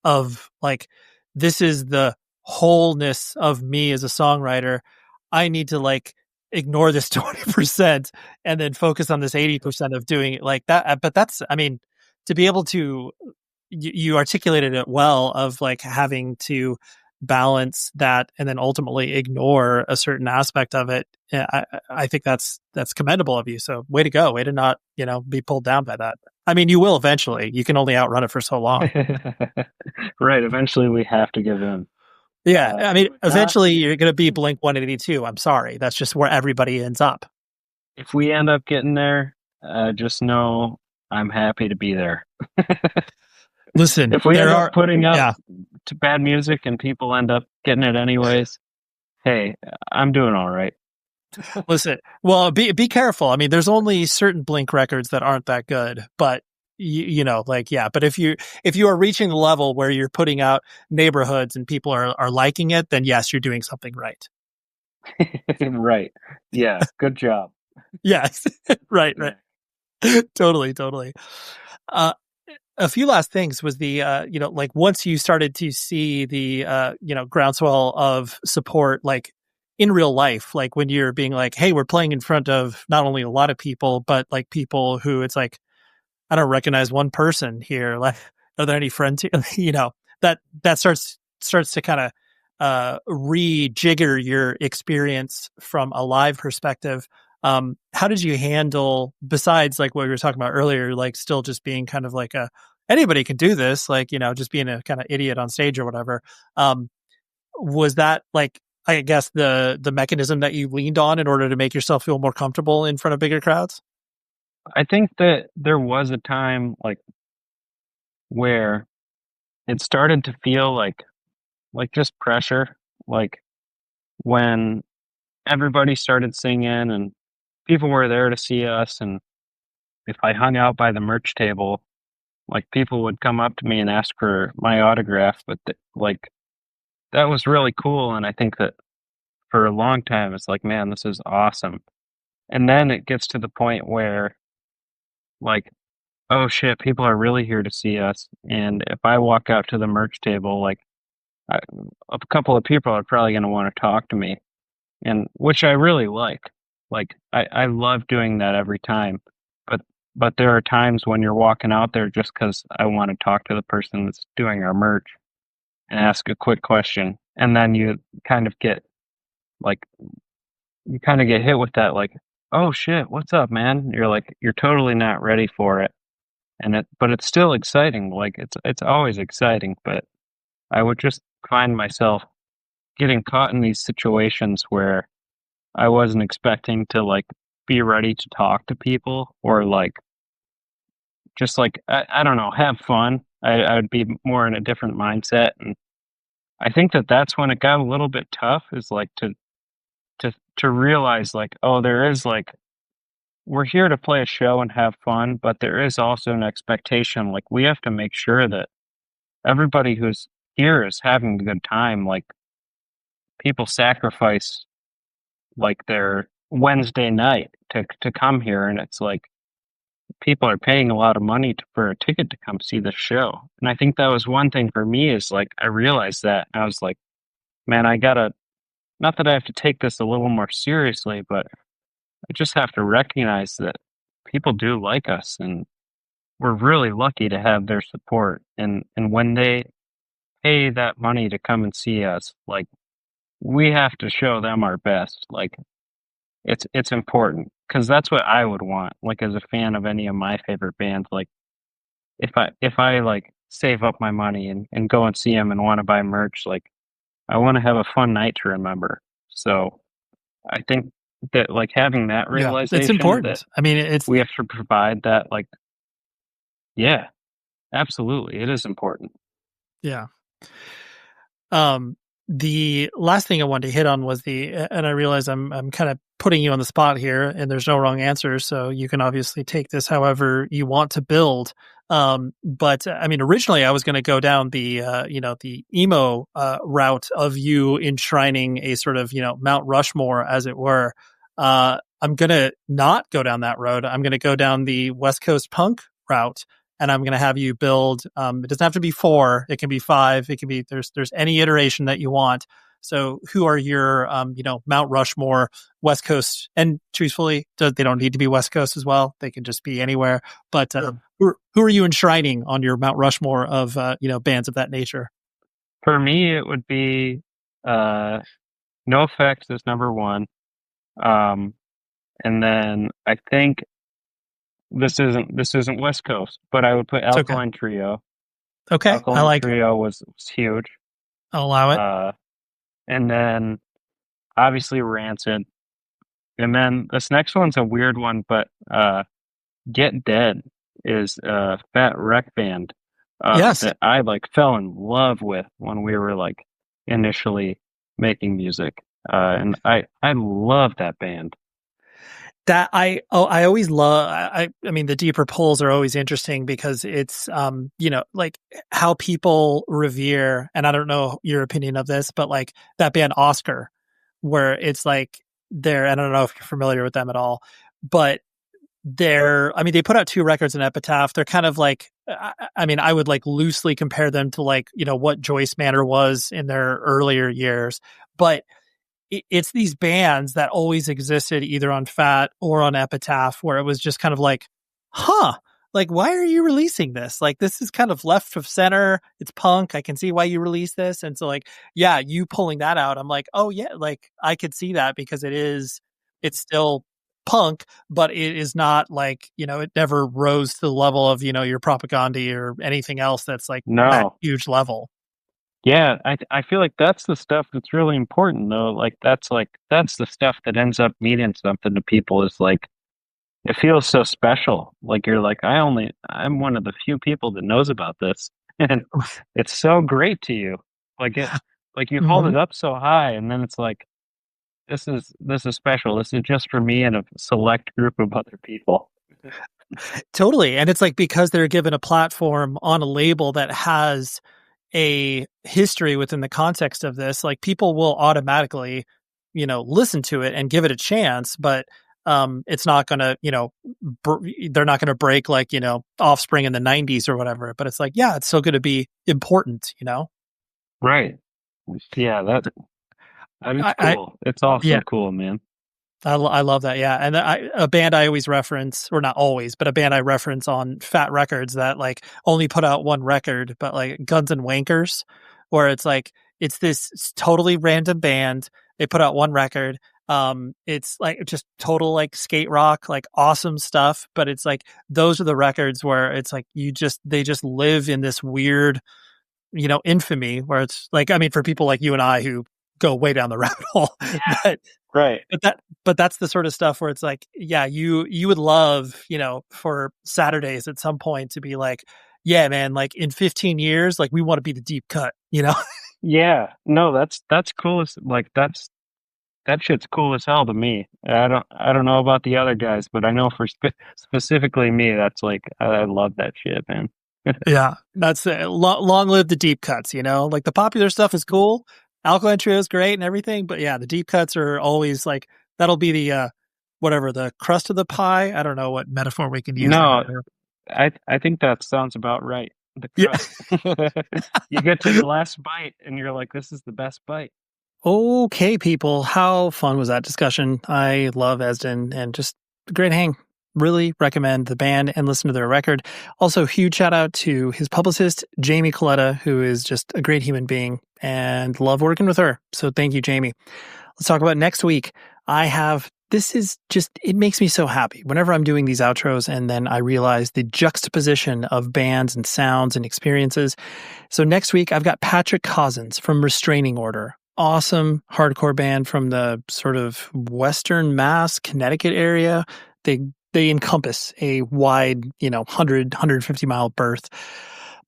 of like, this is the wholeness of me as a songwriter. I need to like ignore this 20% and then focus on this 80% of doing it like that. But that's, I mean, to be able to, you articulated it well, of like having to balance that and then ultimately ignore a certain aspect of it. I think that's commendable of you. So way to go. Way to not, be pulled down by that. I mean, you will eventually. You can only outrun it for so long. Right. Eventually we have to give in. Yeah. I mean, eventually you're going to be Blink 182. I'm sorry. That's just where everybody ends up. If we end up getting there, just know I'm happy to be there. Listen, if we end up putting out to bad music and people end up getting it anyways, hey, I'm doing all right. Listen, well, be careful. I mean, there's only certain Blink records that aren't that good, but but if you are reaching the level where you're putting out Neighborhoods and people are liking it, then yes, you're doing something right. Right. Yeah. Good job. Yes. Right. Totally. A few last things was the, like once you started to see the, groundswell of support, like in real life, like when you're being like, hey, we're playing in front of not only a lot of people, but like people who it's like, I don't recognize one person here. Like, are there any friends here? That starts to kind of, rejigger your experience from a live perspective. How did you handle, besides like what we were talking about earlier, like still just being kind of like anybody can do this, like, just being a kind of idiot on stage or whatever. Was that like, I guess the mechanism that you leaned on in order to make yourself feel more comfortable in front of bigger crowds? I think that there was a time like where it started to feel like just pressure, like when everybody started singing and people were there to see us, and if I hung out by the merch table, like people would come up to me and ask for my autograph, but that was really cool. And I think that for a long time it's like, man, this is awesome. And then it gets to the point where like, oh shit, people are really here to see us. And if I walk out to the merch table, like a couple of people are probably going to want to talk to me, and which I really like. Like I love doing that every time. But there are times when you're walking out there just because I want to talk to the person that's doing our merch and ask a quick question. And then you kind of get hit with that, like, oh shit, what's up, man? You're like, you're totally not ready for it. But it's still exciting. Like it's always exciting, but I would just find myself getting caught in these situations where I wasn't expecting to like be ready to talk to people, or like just like I don't know, have fun. I would be more in a different mindset, and I think that that's when it got a little bit tough, is like to realize like, oh, there is like, we're here to play a show and have fun, but there is also an expectation, like we have to make sure that everybody who's here is having a good time. Like people sacrifice like their Wednesday night to come here, and it's like people are paying a lot of money for a ticket to come see the show. And I think that was one thing for me is like, I realized that I was like, man, not that I have to take this a little more seriously, but I just have to recognize that people do like us and we're really lucky to have their support. And when they pay that money to come and see us, like we have to show them our best. Like it's important because that's what I would want. Like as a fan of any of my favorite bands, like if I like save up my money and go and see them and want to buy merch, like I want to have a fun night to remember. So I think that like having that realization, it's important. that I mean, we have to provide that. Like, yeah, absolutely, it is important. Yeah. The last thing I wanted to hit on was and I realize I'm kind of putting you on the spot here, and there's no wrong answer, so you can obviously take this however you want to build. But I mean, originally I was going to go down the emo route of you enshrining a sort of Mount Rushmore, as it were. I'm going to not go down that road. I'm going to go down the West Coast punk route. And I'm going to have you build. It doesn't have to be 4. It can be 5. It can be there's any iteration that you want. So, who are your Mount Rushmore West Coast? And truthfully, they don't need to be West Coast as well. They can just be anywhere. But who are you enshrining on your Mount Rushmore of bands of that nature? For me, it would be No Effects is number 1, and then I think. This isn't West Coast, but I would put Alkaline Trio. Okay, Alkaline I like Trio was huge. I'll allow it. And then obviously Rancid, and then this next one's a weird one, but Get Dead is a Fat Wreck band. Yes, that I like fell in love with when we were like initially making music, and I love that band. That I always love. I mean, the deeper pulls are always interesting because it's like how people revere, and I don't know your opinion of this, but like that band Oscar, where it's like I don't know if you're familiar with them at all, but they put out 2 records in Epitaph. They're kind of like, I mean, I would like loosely compare them to like what Joyce Manor was in their earlier years, but it's these bands that always existed either on Fat or on Epitaph, where it was just kind of like, like, why are you releasing this? Like, this is kind of left of center. It's punk. I can see why you release this. And so like, yeah, you pulling that out, I'm like, oh yeah, like I could see that because it's still punk, but it is not like, it never rose to the level of, your Propaganda or anything else that's like that huge level. Yeah, I feel like that's the stuff that's really important though. Like that's the stuff that ends up meaning something to people. Is like it feels so special. Like you're like I'm one of the few people that knows about this, and it's so great to you. Like you hold it up so high, and then it's like this is special. This is just for me and a select group of other people. Totally, and it's like because they're given a platform on a label that has a history within the context of this, like people will automatically, listen to it and give it a chance, but it's not going to, they're not going to break like, Offspring in the 90s or whatever, but it's like, yeah, it's still going to be important, Right. Yeah, that is cool. It's all so cool, man. I love that. Yeah. And a band I always reference, or not always, but a band I reference on Fat Records that like only put out 1 record, but like Guns and Wankers, where it's like, it's this totally random band. They put out 1 record. It's like just total like skate rock, like awesome stuff. But it's like, those are the records where it's like, they just live in this weird, infamy where it's like, I mean, for people like you and I who go way down the rabbit hole, but right. But that's the sort of stuff where it's like, yeah, you would love, for Saturdays at some point to be like, yeah, man, like in 15 years, like we want to be the deep cut, Yeah, no, that's cool. Like that shit's cool as hell to me. I don't know about the other guys, but I know for specifically me, that's like, I love that shit, man. Yeah, that's long live the deep cuts, like the popular stuff is cool. Alkaline Trio is great and everything, but yeah, the deep cuts are always like, that'll be the whatever, the crust of the pie. I don't know what metaphor we can use. No, there. I think that sounds about right. The Yeah. crust. You get to the last bite and you're like, this is the best bite. Okay, people, how fun was that discussion? I love Esden and just a great hang. Really recommend the band and listen to their record. Also, huge shout out to his publicist, Jamie Coletta, who is just a great human being and love working with her. So thank you, Jamie. Let's talk about next week. It makes me so happy whenever I'm doing these outros and then I realize the juxtaposition of bands and sounds and experiences. So next week, I've got Patrick Cozzens from Restraining Order. Awesome hardcore band from the sort of Western Mass, Connecticut area. They encompass a wide, 150 mile berth.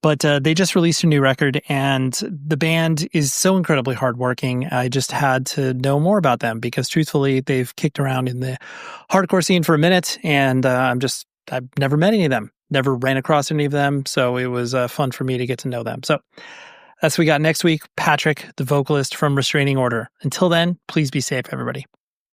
But they just released a new record, and the band is so incredibly hardworking. I just had to know more about them because, truthfully, they've kicked around in the hardcore scene for a minute, and I've never met any of them, never ran across any of them. So it was fun for me to get to know them. So that's what we got next week. Patrick, the vocalist from Restraining Order. Until then, please be safe, everybody.